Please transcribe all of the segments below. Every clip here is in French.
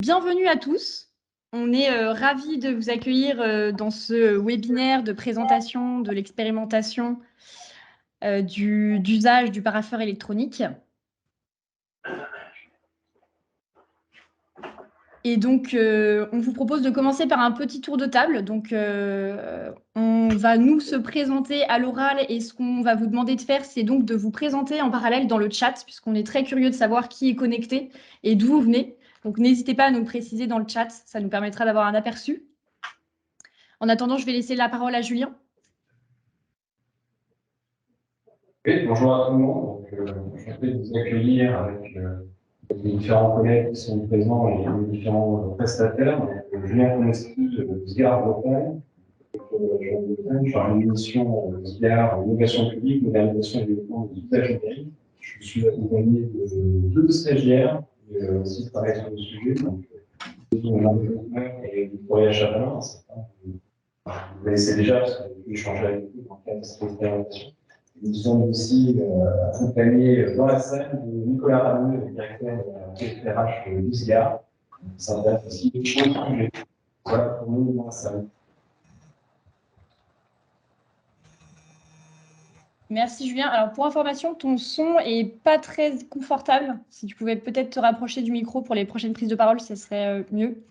Bienvenue à tous. On est ravis de vous accueillir dans ce webinaire de présentation de l'expérimentation d'usage du parapheur électronique. Et donc, on vous propose de commencer par un petit tour de table. Donc, on va nous se présenter à l'oral et ce qu'on va vous demander de faire, c'est donc de vous présenter en parallèle dans le chat, puisqu'on est très curieux de savoir qui est connecté et d'où vous venez. Donc, n'hésitez pas à nous le préciser dans le chat, ça nous permettra d'avoir un aperçu. En attendant, je vais laisser la parole à Julien. Oui, bonjour à tout le monde. Je suis de vous accueillir avec les différents collègues qui sont présents et les différents prestataires. Julien Koneski, SGAR Bretagne. Je suis une mission SGAR, innovation publique, modernisation et développement de l'usage numérique. Je suis accompagné de deux stagiaires qui aussi travaillent sur le sujet. Donc, et Victoria Chavalin, vous connaissez déjà parce que vous avez échangé avec vous dans le cadre de cette expérimentation. Nous sommes aussi accompagnés dans la salle de Nicolas Rameux, le directeur de la RH de l'USGAR. Ça intéresse aussi au sujet. Voilà pour nous dans la salle. Merci Julien. Alors pour information, ton son est pas très confortable. Si tu pouvais peut-être te rapprocher du micro pour les prochaines prises de parole, ce serait mieux.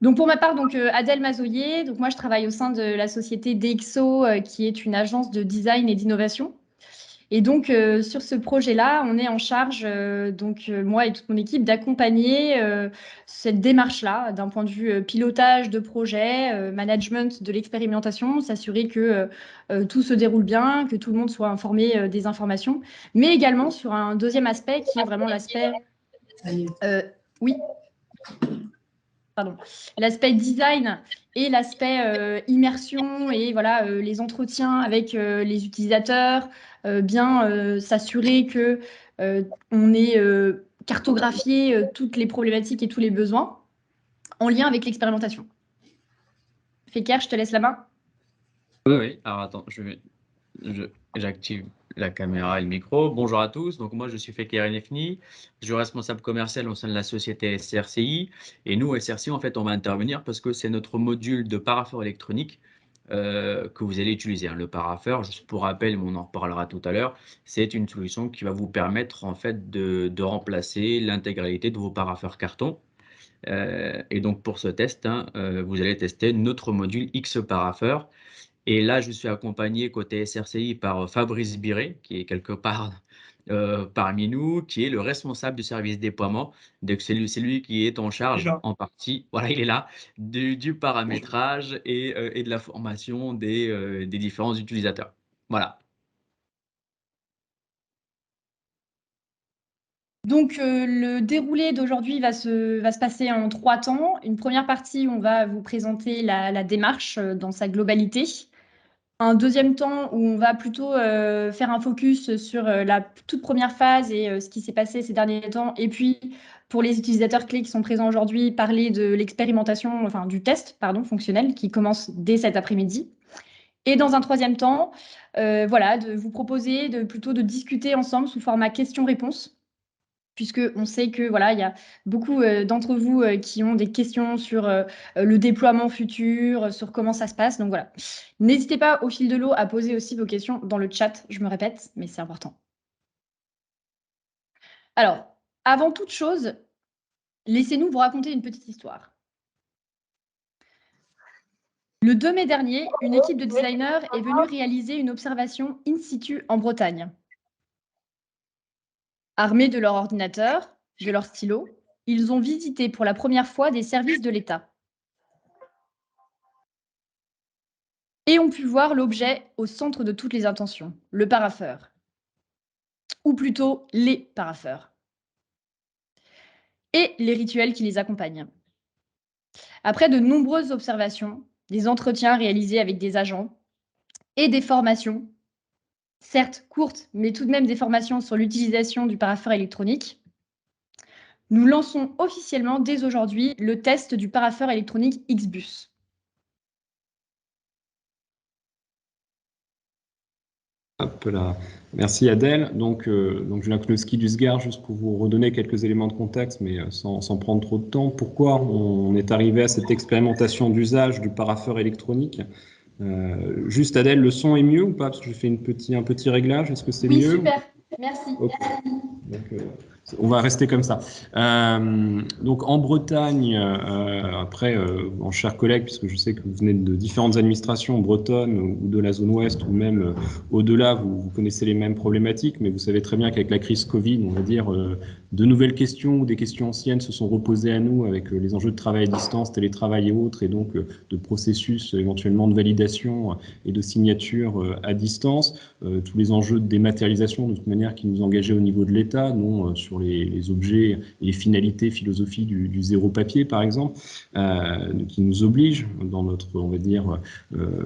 Donc pour ma part, Adèle Mazoyer, donc moi je travaille au sein de la société DxO, qui est une agence de design et d'innovation. Et donc sur ce projet-là, on est en charge, moi et toute mon équipe, d'accompagner cette démarche-là d'un point de vue pilotage de projet, management de l'expérimentation, s'assurer que tout se déroule bien, que tout le monde soit informé des informations, mais également sur un deuxième aspect qui est vraiment l'aspect... oui. Pardon, l'aspect design et l'aspect immersion et voilà, les entretiens avec les utilisateurs, bien s'assurer que on ait cartographié toutes les problématiques et tous les besoins en lien avec l'expérimentation. Feker, je te laisse la main. Oui. Alors attends, j'active la caméra et le micro. Bonjour à tous. Donc moi, je suis Feker Nefni. Je suis responsable commercial au sein de la société SRCI. Et nous, SRCI, en fait, on va intervenir parce que c'est notre module de parapheur électronique que vous allez utiliser. Le parapheur, juste pour rappel, mais on en reparlera tout à l'heure, c'est une solution qui va vous permettre en fait de remplacer l'intégralité de vos parapheurs carton. Et donc pour ce test, vous allez tester notre module X parapheur. Et là, je suis accompagné côté SRCI par Fabrice Biret, qui est quelque part parmi nous, qui est le responsable du service déploiement. Donc, c'est lui qui est en charge en partie, voilà, il est là, du paramétrage et de la formation des différents utilisateurs. Voilà. Donc, le déroulé d'aujourd'hui va se passer en 3 temps. Une première partie, on va vous présenter la démarche dans sa globalité. Un deuxième temps où on va plutôt faire un focus sur la toute première phase et ce qui s'est passé ces derniers temps. Et puis, pour les utilisateurs clés qui sont présents aujourd'hui, parler de l'expérimentation, enfin du test, pardon, fonctionnel qui commence dès cet après-midi. Et dans un troisième temps, voilà, de vous proposer plutôt de discuter ensemble sous format questions-réponses, puisqu'on sait que voilà, il y a beaucoup d'entre vous qui ont des questions sur le déploiement futur, sur comment ça se passe. Donc voilà, n'hésitez pas au fil de l'eau à poser aussi vos questions dans le chat, je me répète, mais c'est important. Alors, avant toute chose, laissez-nous vous raconter une petite histoire. Le 2 mai dernier, une équipe de designers est venue réaliser une observation in situ en Bretagne. Armés de leur ordinateur, de leur stylo, ils ont visité pour la première fois des services de l'État. Et ont pu voir l'objet au centre de toutes les attentions, le parapheur. Ou plutôt les parapheurs. Et les rituels qui les accompagnent. Après de nombreuses observations, des entretiens réalisés avec des agents et des formations, certes courtes, mais tout de même des formations sur l'utilisation du parapheur électronique, nous lançons officiellement dès aujourd'hui le test du parapheur électronique XBus. Hop là. Merci Adèle. Donc Julien Knowski du SGAR, juste pour vous redonner quelques éléments de contexte, mais sans prendre trop de temps. Pourquoi on est arrivé à cette expérimentation d'usage du parapheur électronique? Juste Adèle, le son est mieux ou pas? Parce que je fais un petit réglage. Est-ce que c'est Oui, mieux? super. Merci. Okay. Donc, on va rester comme ça. Donc en Bretagne, après, en chers collègues, puisque je sais que vous venez de différentes administrations bretonnes ou de la zone ouest ou même au-delà, vous connaissez les mêmes problématiques, mais vous savez très bien qu'avec la crise Covid, on va dire, de nouvelles questions ou des questions anciennes se sont reposées à nous avec les enjeux de travail à distance, télétravail et autres, et donc de processus éventuellement de validation et de signature à distance, tous les enjeux de dématérialisation de toute manière qui nous engageaient au niveau de l'État, dont sur les objets et les finalités philosophies du zéro papier, par exemple, qui nous obligent dans notre, on va dire,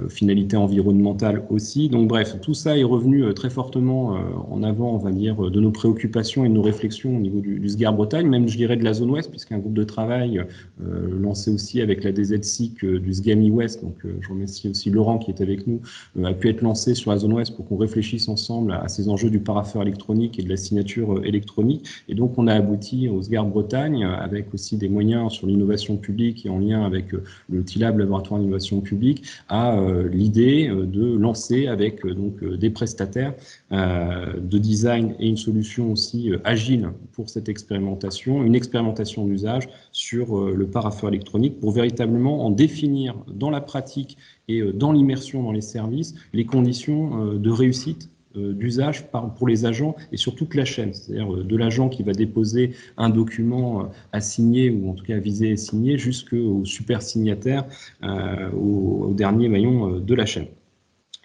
finalité environnementale aussi. Donc bref, tout ça est revenu très fortement en avant, on va dire, de nos préoccupations et de nos réflexions au niveau du SGAR Bretagne, même je dirais de la zone ouest, puisqu'un groupe de travail lancé aussi avec la DZSIC du SGAMI Ouest, donc je remercie aussi Laurent qui est avec nous, a pu être lancé sur la zone ouest pour qu'on réfléchisse ensemble à ces enjeux du parapheur électronique et de la signature électronique. Et donc, on a abouti au SGAR Bretagne avec aussi des moyens sur l'innovation publique et en lien avec le TILAB, Laboratoire d'innovation publique, à l'idée de lancer avec donc des prestataires de design et une solution aussi agile pour cette expérimentation, une expérimentation d'usage sur le parapheur électronique pour véritablement en définir dans la pratique et dans l'immersion dans les services, les conditions de réussite d'usage pour les agents et sur toute la chaîne, c'est-à-dire de l'agent qui va déposer un document à signer ou en tout cas à viser et signer jusqu'au super signataire, au dernier maillon de la chaîne.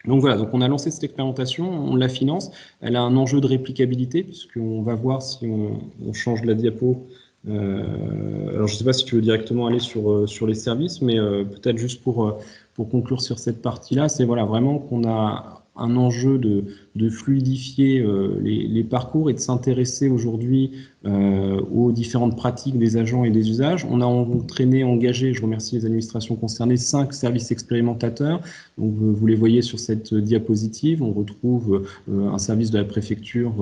Donc voilà, donc on a lancé cette expérimentation, on la finance, elle a un enjeu de réplicabilité puisqu'on va voir si on change la diapo. Alors je ne sais pas si tu veux directement aller sur les services, mais peut-être juste pour conclure sur cette partie-là, c'est voilà, vraiment qu'on a un enjeu de fluidifier les parcours et de s'intéresser aujourd'hui aux différentes pratiques des agents et des usages. On a engagé, je remercie les administrations concernées, 5 services expérimentateurs. Donc, vous les voyez sur cette diapositive. On retrouve un service de la préfecture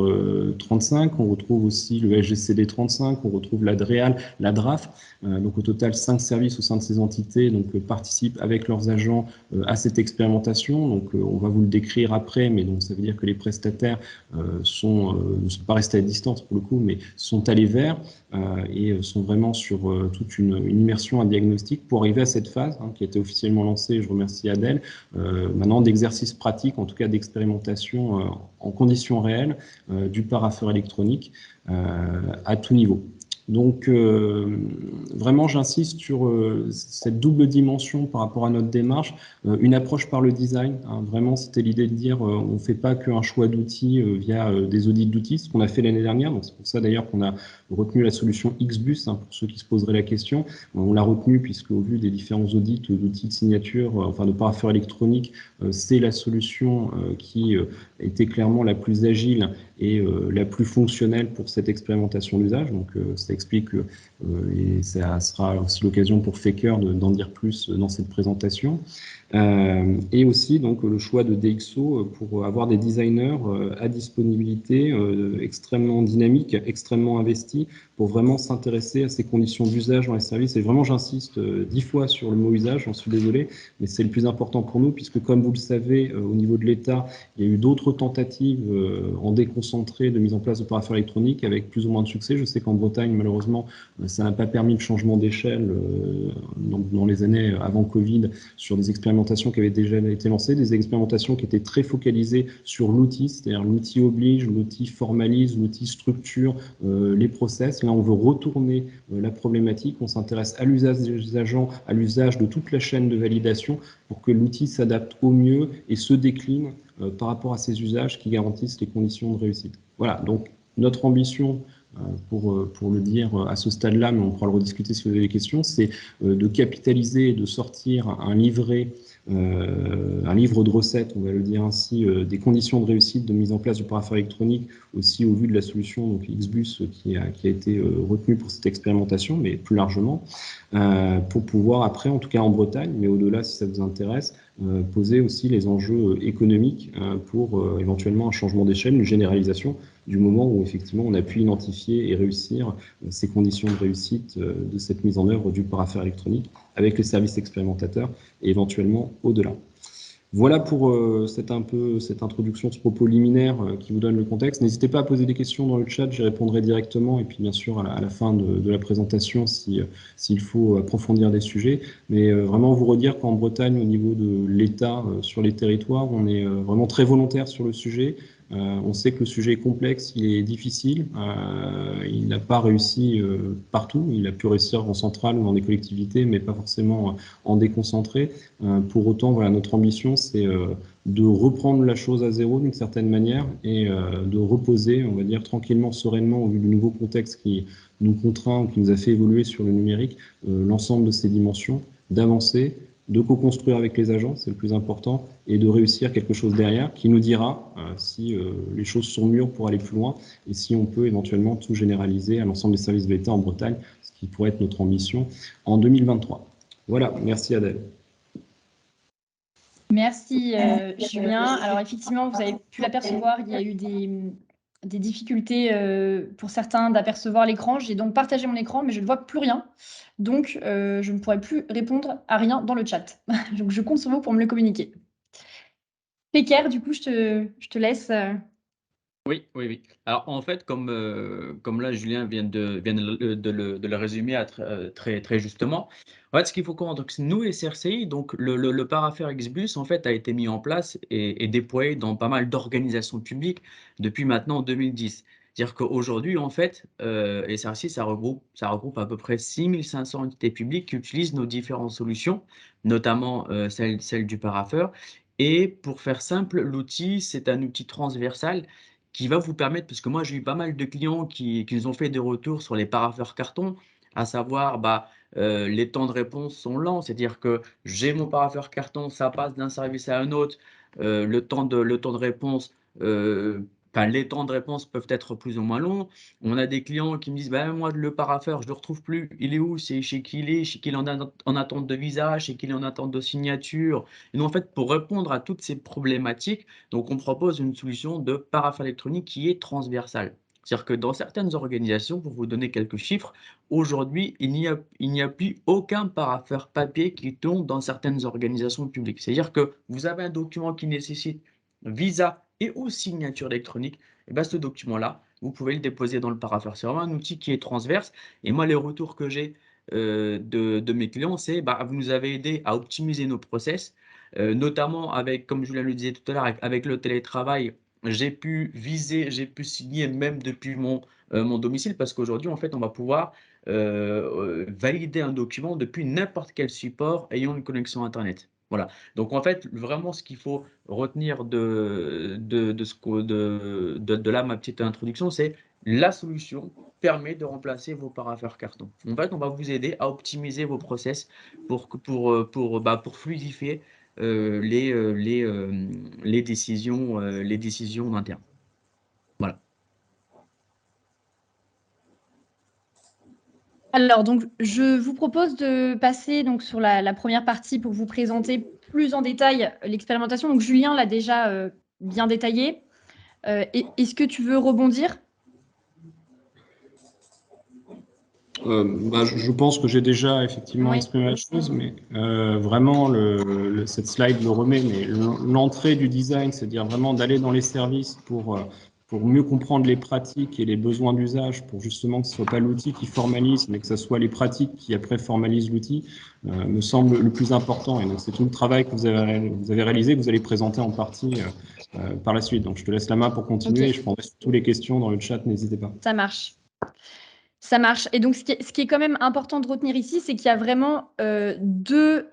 35, on retrouve aussi le SGCD 35, on retrouve la DREAL, la DRAF. Donc au total, 5 services au sein de ces entités participent avec leurs agents à cette expérimentation. Donc on va vous le décrire après, mais donc ça veut dire que les prestataires ne sont pas restés à distance pour le coup, mais sont allés vers et sont vraiment sur toute une immersion, un diagnostic pour arriver à cette phase qui a été officiellement lancée, je remercie Adèle, maintenant d'exercice pratique, en tout cas d'expérimentation en conditions réelles du parapheur électronique à tout niveau. Donc, vraiment, j'insiste sur cette double dimension par rapport à notre démarche, une approche par le design. Vraiment, c'était l'idée de dire on ne fait pas qu'un choix d'outils via des audits d'outils, ce qu'on a fait l'année dernière. Donc, c'est pour ça d'ailleurs qu'on a retenu la solution XBus, pour ceux qui se poseraient la question. On l'a retenu puisque au vu des différents audits d'outils de signature, enfin de parapheur électronique, c'est la solution qui était clairement la plus agile et la plus fonctionnelle pour cette expérimentation d'usage. Donc ça explique, et ça sera aussi l'occasion pour Faker d'en dire plus dans cette présentation. Et aussi donc le choix de DxO pour avoir des designers à disponibilité extrêmement dynamiques, extrêmement investis pour vraiment s'intéresser à ces conditions d'usage dans les services. Et vraiment, j'insiste 10 fois sur le mot usage, j'en suis désolé, mais c'est le plus important pour nous puisque comme vous le savez, au niveau de l'État, il y a eu d'autres tentatives en déconcentré de mise en place de parapheurs électroniques avec plus ou moins de succès. Je sais qu'en Bretagne, malheureusement, ça n'a pas permis le changement d'échelle dans les années avant Covid sur des expérimentations qui avaient déjà été lancées, des expérimentations qui étaient très focalisées sur l'outil, c'est-à-dire l'outil oblige, l'outil formalise, l'outil structure les process. Là, on veut retourner la problématique, on s'intéresse à l'usage des agents, à l'usage de toute la chaîne de validation pour que l'outil s'adapte au mieux et se décline par rapport à ces usages qui garantissent les conditions de réussite. Voilà, donc notre ambition, pour le dire à ce stade-là, mais on pourra le rediscuter si vous avez des questions, c'est de capitaliser et de sortir un livret un livre de recettes, on va le dire ainsi, des conditions de réussite de mise en place du parapheur électronique, aussi au vu de la solution donc XBus qui a été retenue pour cette expérimentation, mais plus largement, pour pouvoir après, en tout cas en Bretagne, mais au-delà si ça vous intéresse, poser aussi les enjeux économiques pour éventuellement un changement d'échelle, une généralisation, du moment où effectivement on a pu identifier et réussir ces conditions de réussite de cette mise en œuvre du parapheur électronique avec les services expérimentateurs et éventuellement au-delà. Voilà pour cette introduction, ce propos liminaire qui vous donne le contexte. N'hésitez pas à poser des questions dans le chat, j'y répondrai directement, et puis bien sûr à la fin de la présentation s'il faut approfondir des sujets. Mais vraiment vous redire qu'en Bretagne, au niveau de l'État sur les territoires, on est vraiment très volontaire sur le sujet. On sait que le sujet est complexe, il est difficile, il n'a pas réussi partout, il a pu réussir en centrale ou dans des collectivités, mais pas forcément en déconcentré. Pour autant, voilà, notre ambition, c'est de reprendre la chose à zéro d'une certaine manière et de reposer, on va dire, tranquillement, sereinement, au vu du nouveau contexte qui nous contraint, qui nous a fait évoluer sur le numérique, l'ensemble de ces dimensions, d'avancer, de co-construire avec les agents, c'est le plus important, et de réussir quelque chose derrière qui nous dira si les choses sont mûres pour aller plus loin et si on peut éventuellement tout généraliser à l'ensemble des services de l'État en Bretagne, ce qui pourrait être notre ambition en 2023. Voilà, merci Adèle. Merci Julien. Alors effectivement, vous avez pu l'apercevoir, il y a eu des difficultés pour certains d'apercevoir l'écran. J'ai donc partagé mon écran, mais je ne vois plus rien. Donc, je ne pourrai plus répondre à rien dans le chat. Donc, je compte sur vous pour me le communiquer. Péker, du coup, je te laisse. Oui. Alors, en fait, comme là, Julien vient de le résumer très justement, en fait, ce qu'il faut comprendre, c'est que nous, SRCI, donc le parapheur XBus, en fait, a été mis en place et déployé dans pas mal d'organisations publiques depuis maintenant 2010. C'est-à-dire qu'aujourd'hui, en fait, SRCI, ça regroupe à peu près 6500 entités publiques qui utilisent nos différentes solutions, notamment celle du parapheur. Et pour faire simple, l'outil, c'est un outil transversal qui va vous permettre, parce que moi j'ai eu pas mal de clients qui nous ont fait des retours sur les parapheurs carton, à savoir les temps de réponse sont lents, c'est-à-dire que j'ai mon parapheur carton, ça passe d'un service à un autre, le temps de réponse, les temps de réponse peuvent être plus ou moins longs. On a des clients qui me disent moi le parapheur je le retrouve plus, il est où, c'est chez qui il est, chez qui il est en attente de visa, chez qui il est en attente de signature. Et donc, en fait, pour répondre à toutes ces problématiques, donc on propose une solution de parapheur électronique qui est transversale. C'est-à-dire que dans certaines organisations, pour vous donner quelques chiffres, aujourd'hui, il n'y a plus aucun parapheur papier qui tombe dans certaines organisations publiques. C'est-à-dire que vous avez un document qui nécessite visa et ou signature électronique, et bien ce document-là, vous pouvez le déposer dans le parapheur. C'est vraiment un outil qui est transverse. Et moi, les retours que j'ai de mes clients, c'est vous nous avez aidé à optimiser nos process, notamment avec, comme Julien le disait tout à l'heure, avec le télétravail, j'ai pu signer même depuis mon domicile, parce qu'aujourd'hui, en fait, on va pouvoir valider un document depuis n'importe quel support ayant une connexion Internet. Voilà. Donc, en fait, vraiment, ce qu'il faut retenir de là, ma petite introduction, c'est la solution permet de remplacer vos parapheurs carton. En fait, on va vous aider à optimiser vos process pour fluidifier les décisions internes. Voilà. Alors, donc, je vous propose de passer donc, sur la première partie pour vous présenter plus en détail l'expérimentation. Donc, Julien l'a déjà bien détaillé. Est-ce que tu veux rebondir ? Je pense que j'ai déjà effectivement exprimé la chose, mais vraiment, cette slide le remet, mais l'entrée du design, c'est-à-dire vraiment d'aller dans les services pour mieux comprendre les pratiques et les besoins d'usage, pour justement que ce ne soit pas l'outil qui formalise, mais que ce soit les pratiques qui après formalisent l'outil, me semble le plus important. Et donc, c'est tout le travail que vous avez réalisé, que vous allez présenter en partie par la suite. Donc, je te laisse la main pour continuer et je prendrai toutes les questions dans le chat, n'hésitez pas. Ça marche. Ça marche. Et donc, ce qui est quand même important de retenir ici, c'est qu'il y a vraiment deux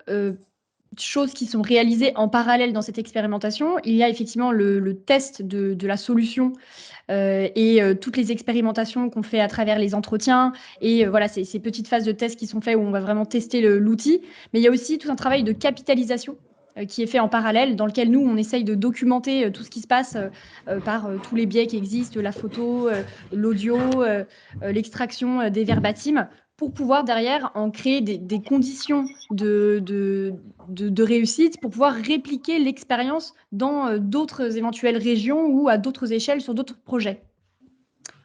choses qui sont réalisées en parallèle dans cette expérimentation. Il y a effectivement le test de la solution et toutes les expérimentations qu'on fait à travers les entretiens et voilà, ces petites phases de test qui sont faites où on va vraiment tester l'outil. Mais il y a aussi tout un travail de capitalisation qui est fait en parallèle, dans lequel nous, on essaye de documenter tout ce qui se passe par tous les biais qui existent, la photo, l'audio, l'extraction des verbatims, pour pouvoir derrière en créer des conditions de réussite pour pouvoir répliquer l'expérience dans d'autres éventuelles régions ou à d'autres échelles sur d'autres projets.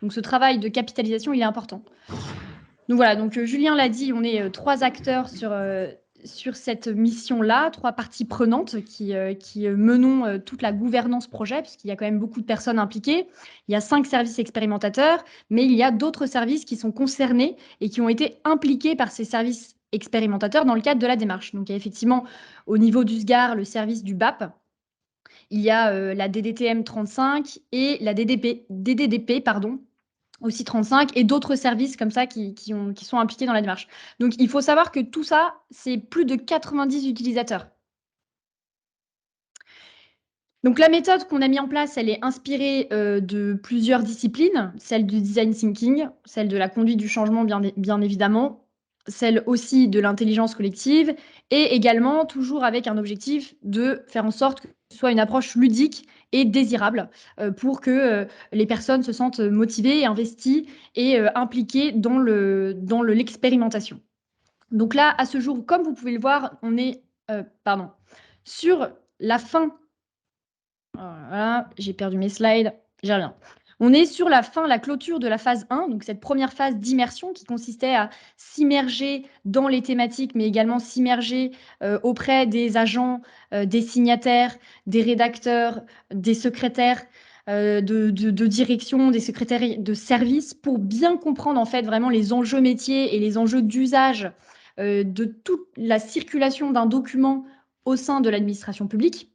Donc ce travail de capitalisation, il est important. Donc voilà, donc Julien l'a dit, on est 3 acteurs sur cette mission-là, 3 parties prenantes qui menons toute la gouvernance projet, puisqu'il y a quand même beaucoup de personnes impliquées. Il y a 5 services expérimentateurs, mais il y a d'autres services qui sont concernés et qui ont été impliqués par ces services expérimentateurs dans le cadre de la démarche. Donc il y a effectivement au niveau du SGAR le service du BAP, il y a la DDTM 35 et la DDDP, pardon, aussi 35, et d'autres services comme ça qui sont impliqués dans la démarche. Donc, il faut savoir que tout ça, c'est plus de 90 utilisateurs. Donc, la méthode qu'on a mise en place, elle est inspirée de plusieurs disciplines, celle du design thinking, celle de la conduite du changement, bien évidemment, celle aussi de l'intelligence collective, et également toujours avec un objectif de faire en sorte que ce soit une approche ludique et désirable pour que les personnes se sentent motivées, investies et impliquées dans l'expérimentation. Donc là, à ce jour, comme vous pouvez le voir, on est sur la fin. Voilà, j'ai perdu mes slides, j'y reviens. On est sur la clôture de la phase 1, donc cette première phase d'immersion qui consistait à s'immerger dans les thématiques, mais également s'immerger auprès des agents, des signataires, des rédacteurs, des secrétaires de direction, des secrétaires de service, pour bien comprendre en fait vraiment les enjeux métiers et les enjeux d'usage de toute la circulation d'un document au sein de l'administration publique,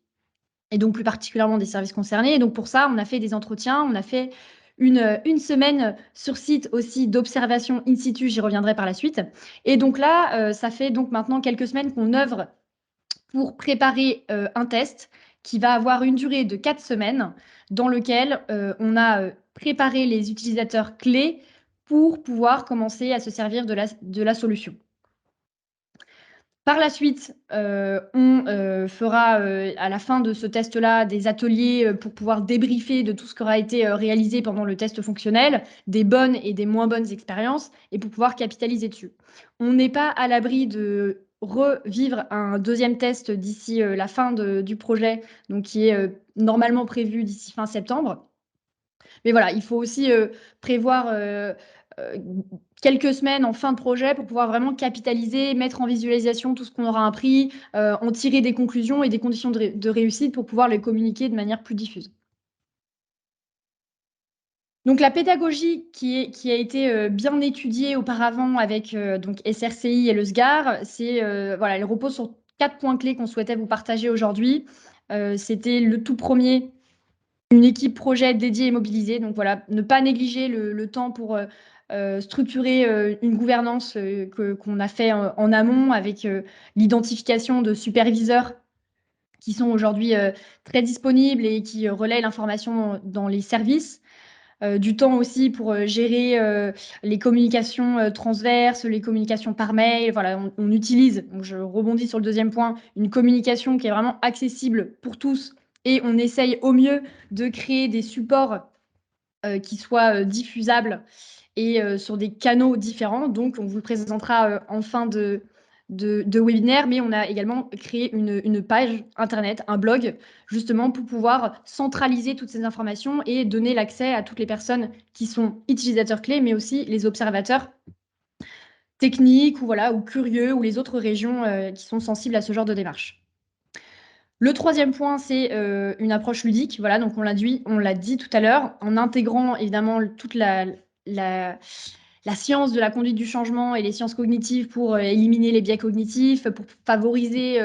et donc plus particulièrement des services concernés. Et donc pour ça, on a fait des entretiens, on a fait une semaine sur site aussi d'observation in situ, j'y reviendrai par la suite. Et donc là, ça fait donc maintenant quelques semaines qu'on œuvre pour préparer un test qui va avoir une durée de 4 semaines, dans lequel on a préparé les utilisateurs clés pour pouvoir commencer à se servir de la solution. Par la suite, on fera à la fin de ce test-là des ateliers pour pouvoir débriefer de tout ce qui aura été réalisé pendant le test fonctionnel, des bonnes et des moins bonnes expériences, et pour pouvoir capitaliser dessus. On n'est pas à l'abri de revivre un deuxième test d'ici la fin du projet, donc qui est normalement prévu d'ici fin septembre. Mais voilà, il faut aussi prévoir quelques semaines en fin de projet pour pouvoir vraiment capitaliser, mettre en visualisation tout ce qu'on aura appris, en tirer des conclusions et des conditions de réussite pour pouvoir les communiquer de manière plus diffuse. Donc la pédagogie qui a été bien étudiée auparavant avec donc SRCI et le SGAR, voilà, elle repose sur 4 points clés qu'on souhaitait vous partager aujourd'hui. C'était le tout premier, une équipe projet dédiée et mobilisée. Donc voilà, ne pas négliger le temps pour structurer une gouvernance qu'on a fait en amont avec l'identification de superviseurs qui sont aujourd'hui très disponibles et qui relaient l'information dans les services. Du temps aussi pour gérer les communications transverses, les communications par mail. Voilà, on utilise, donc je rebondis sur le deuxième point, une communication qui est vraiment accessible pour tous, et on essaye au mieux de créer des supports qui soient diffusables et sur des canaux différents. Donc, on vous le présentera en fin de webinaire, mais on a également créé une page internet, un blog, justement pour pouvoir centraliser toutes ces informations et donner l'accès à toutes les personnes qui sont utilisateurs clés, mais aussi les observateurs techniques ou, voilà, ou curieux, ou les autres régions qui sont sensibles à ce genre de démarche. Le troisième point, c'est une approche ludique. Voilà, donc on l'a dit tout à l'heure, en intégrant évidemment toute la science de la conduite du changement et les sciences cognitives pour éliminer les biais cognitifs, pour favoriser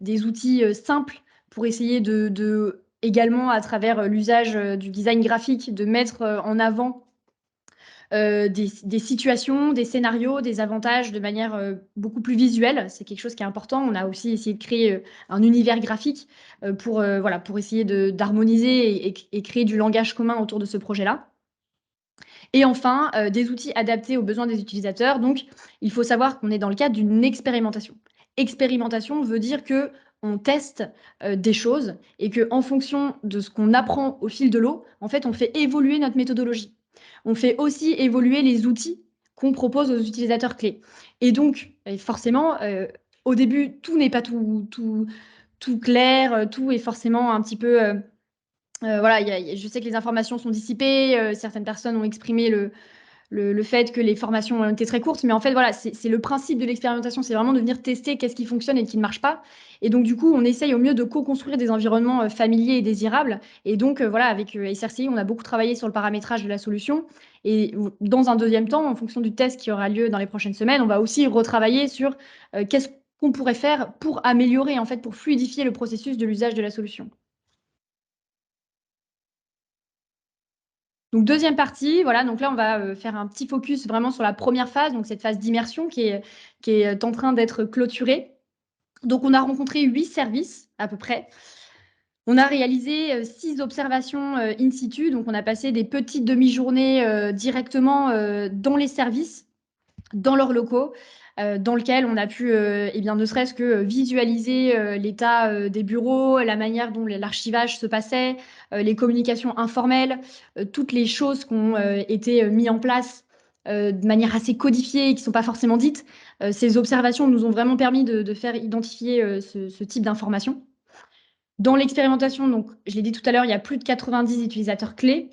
des outils simples, pour essayer également, à travers l'usage du design graphique, de mettre en avant des situations, des scénarios, des avantages de manière beaucoup plus visuelle. C'est quelque chose qui est important. On a aussi essayé de créer un univers graphique pour essayer d'harmoniser et créer du langage commun autour de ce projet-là. Et enfin, des outils adaptés aux besoins des utilisateurs. Donc, il faut savoir qu'on est dans le cadre d'une expérimentation. Expérimentation veut dire que on teste des choses et qu'en fonction de ce qu'on apprend au fil de l'eau, en fait, on fait évoluer notre méthodologie. On fait aussi évoluer les outils qu'on propose aux utilisateurs clés. Et donc, forcément, au début, tout n'est pas tout clair, tout est forcément un petit peu... voilà, je sais que les informations sont dissipées, certaines personnes ont exprimé le fait que les formations ont été très courtes, mais en fait, voilà, c'est le principe de l'expérimentation, c'est vraiment de venir tester qu'est-ce qui fonctionne et qui ne marche pas. Et donc, du coup, on essaye au mieux de co-construire des environnements familiers et désirables. Et donc, voilà, avec SRCI, on a beaucoup travaillé sur le paramétrage de la solution. Et dans un deuxième temps, en fonction du test qui aura lieu dans les prochaines semaines, on va aussi retravailler sur qu'est-ce qu'on pourrait faire pour améliorer, en fait, pour fluidifier le processus de l'usage de la solution. Donc, deuxième partie, voilà, donc là, on va faire un petit focus vraiment sur la première phase, donc cette phase d'immersion qui est en train d'être clôturée. Donc, on a rencontré 8 services à peu près. On a réalisé 6 observations in situ, donc on a passé des petites demi-journées directement dans les services, dans leurs locaux, dans lequel on a pu, eh bien, ne serait-ce que visualiser l'état des bureaux, la manière dont l'archivage se passait, les communications informelles, toutes les choses qui ont été mises en place de manière assez codifiée et qui ne sont pas forcément dites. Ces observations nous ont vraiment permis de faire identifier ce type d'informations. Dans l'expérimentation, donc, je l'ai dit tout à l'heure, il y a plus de 90 utilisateurs clés.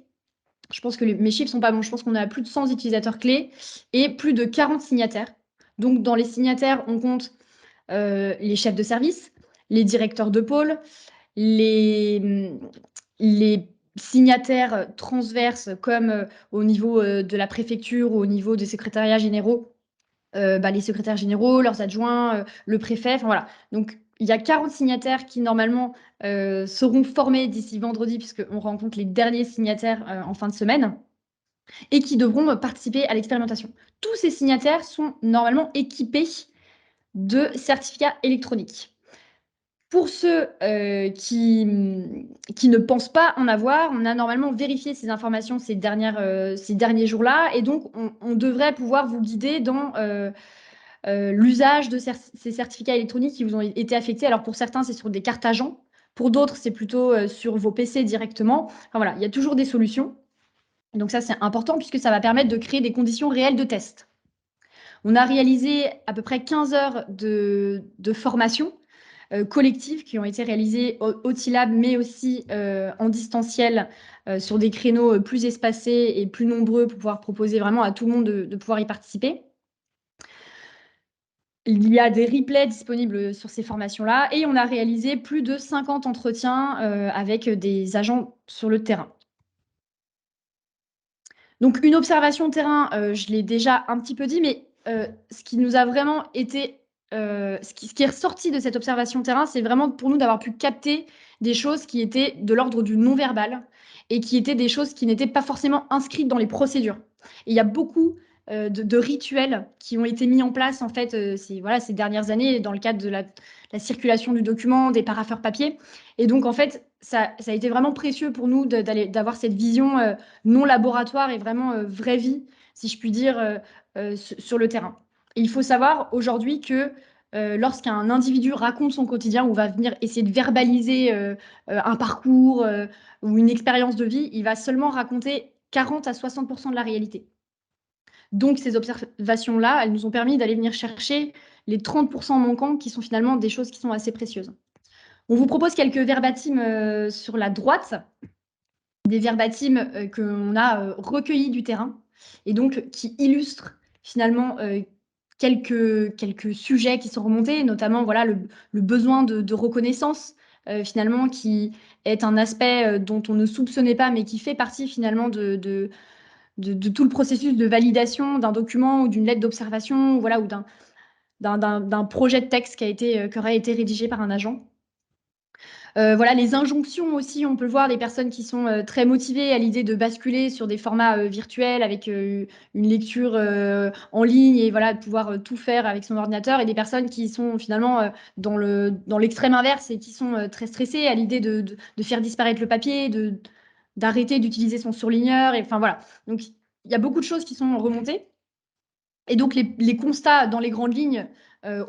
Je pense que mes chiffres sont pas bons. Je pense qu'on a plus de 100 utilisateurs clés et plus de 40 signataires. Donc, dans les signataires, on compte les chefs de service, les directeurs de pôle, les signataires transverses comme au niveau de la préfecture ou au niveau des secrétariats généraux, les secrétaires généraux, leurs adjoints, le préfet. Enfin, voilà. Donc, il y a 40 signataires qui, normalement, seront formés d'ici vendredi, puisqu'on rencontre les derniers signataires en fin de semaine, et qui devront participer à l'expérimentation. Tous ces signataires sont normalement équipés de certificats électroniques. Pour ceux qui ne pensent pas en avoir, on a normalement vérifié ces informations ces derniers jours-là, et donc on devrait pouvoir vous guider dans l'usage de ces certificats électroniques qui vous ont été affectés. Alors pour certains, c'est sur des cartes agents, pour d'autres, c'est plutôt sur vos PC directement. Enfin voilà, il y a toujours des solutions. Donc ça, c'est important puisque ça va permettre de créer des conditions réelles de test. On a réalisé à peu près 15 heures de formation collective qui ont été réalisées au TILAB, mais aussi en distanciel sur des créneaux plus espacés et plus nombreux pour pouvoir proposer vraiment à tout le monde de pouvoir y participer. Il y a des replays disponibles sur ces formations-là et on a réalisé plus de 50 entretiens avec des agents sur le terrain. Donc, une observation terrain, je l'ai déjà un petit peu dit, mais ce qui nous a vraiment été, ce qui est ressorti de cette observation terrain, c'est vraiment pour nous d'avoir pu capter des choses qui étaient de l'ordre du non-verbal et qui étaient des choses qui n'étaient pas forcément inscrites dans les procédures. Et il y a beaucoup de rituels qui ont été mis en place en fait ces dernières années dans le cadre de la circulation du document, des parapheurs papier. Et donc en fait, ça a été vraiment précieux pour nous d'avoir cette vision non laboratoire et vraiment vraie vie, si je puis dire, sur le terrain. Et il faut savoir aujourd'hui que lorsqu'un individu raconte son quotidien ou va venir essayer de verbaliser un parcours ou une expérience de vie, il va seulement raconter 40 à 60% de la réalité. Donc, ces observations-là, elles nous ont permis d'aller venir chercher les 30% manquants qui sont finalement des choses qui sont assez précieuses. On vous propose quelques verbatims sur la droite, des verbatims qu'on a recueillis du terrain et donc qui illustrent finalement quelques sujets qui sont remontés, notamment voilà, le besoin de reconnaissance finalement qui est un aspect dont on ne soupçonnait pas mais qui fait partie finalement de tout le processus de validation d'un document ou d'une lettre d'observation voilà, ou d'un projet de texte qui aurait été rédigé par un agent. Voilà, les injonctions aussi, on peut le voir, des personnes qui sont très motivées à l'idée de basculer sur des formats virtuels avec une lecture en ligne et voilà, de pouvoir tout faire avec son ordinateur, et des personnes qui sont finalement dans l'extrême inverse et qui sont très stressées à l'idée de faire disparaître le papier, d'arrêter d'utiliser son surligneur. Et, enfin voilà, donc il y a beaucoup de choses qui sont remontées. Et donc les constats dans les grandes lignes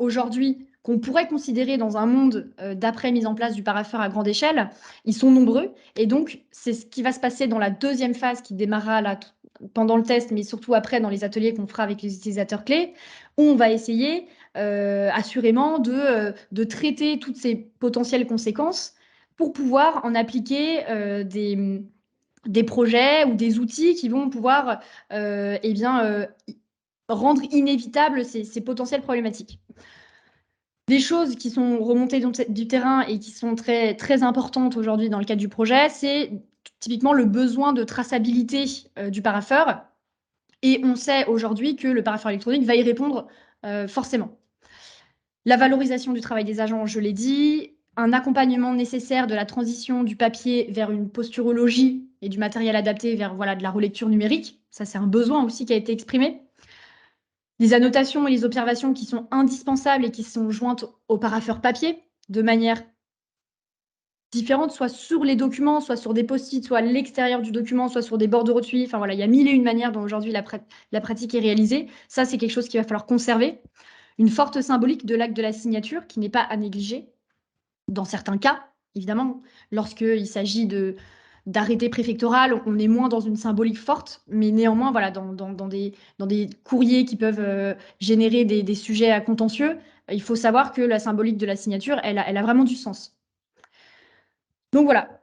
aujourd'hui, qu'on pourrait considérer dans un monde d'après mise en place du parapheur à grande échelle, ils sont nombreux. Et donc, c'est ce qui va se passer dans la deuxième phase qui démarrera là, pendant le test, mais surtout après dans les ateliers qu'on fera avec les utilisateurs clés, où on va essayer assurément de traiter toutes ces potentielles conséquences pour pouvoir en appliquer des projets ou des outils qui vont pouvoir rendre inévitables ces potentielles problématiques. Des choses qui sont remontées du terrain et qui sont très, très importantes aujourd'hui dans le cadre du projet, c'est typiquement le besoin de traçabilité du parapheur. Et on sait aujourd'hui que le parapheur électronique va y répondre forcément. La valorisation du travail des agents, je l'ai dit, un accompagnement nécessaire de la transition du papier vers une posturologie et du matériel adapté vers de la relecture numérique. Ça, c'est un besoin aussi qui a été exprimé. Les annotations et les observations qui sont indispensables et qui sont jointes au parapheur papier de manière différente, soit sur les documents, soit sur des post-it, soit à l'extérieur du document, soit sur des bordereaux de suivi. Enfin voilà, il y a mille et une manières dont aujourd'hui la pratique est réalisée. Ça, c'est quelque chose qu'il va falloir conserver. Une forte symbolique de l'acte de la signature qui n'est pas à négliger. Dans certains cas, évidemment, lorsqu'il s'agit d'arrêtés préfectoraux, on est moins dans une symbolique forte, mais néanmoins, voilà, dans des courriers qui peuvent générer des sujets à contentieux, il faut savoir que la symbolique de la signature, elle a vraiment du sens. Donc voilà.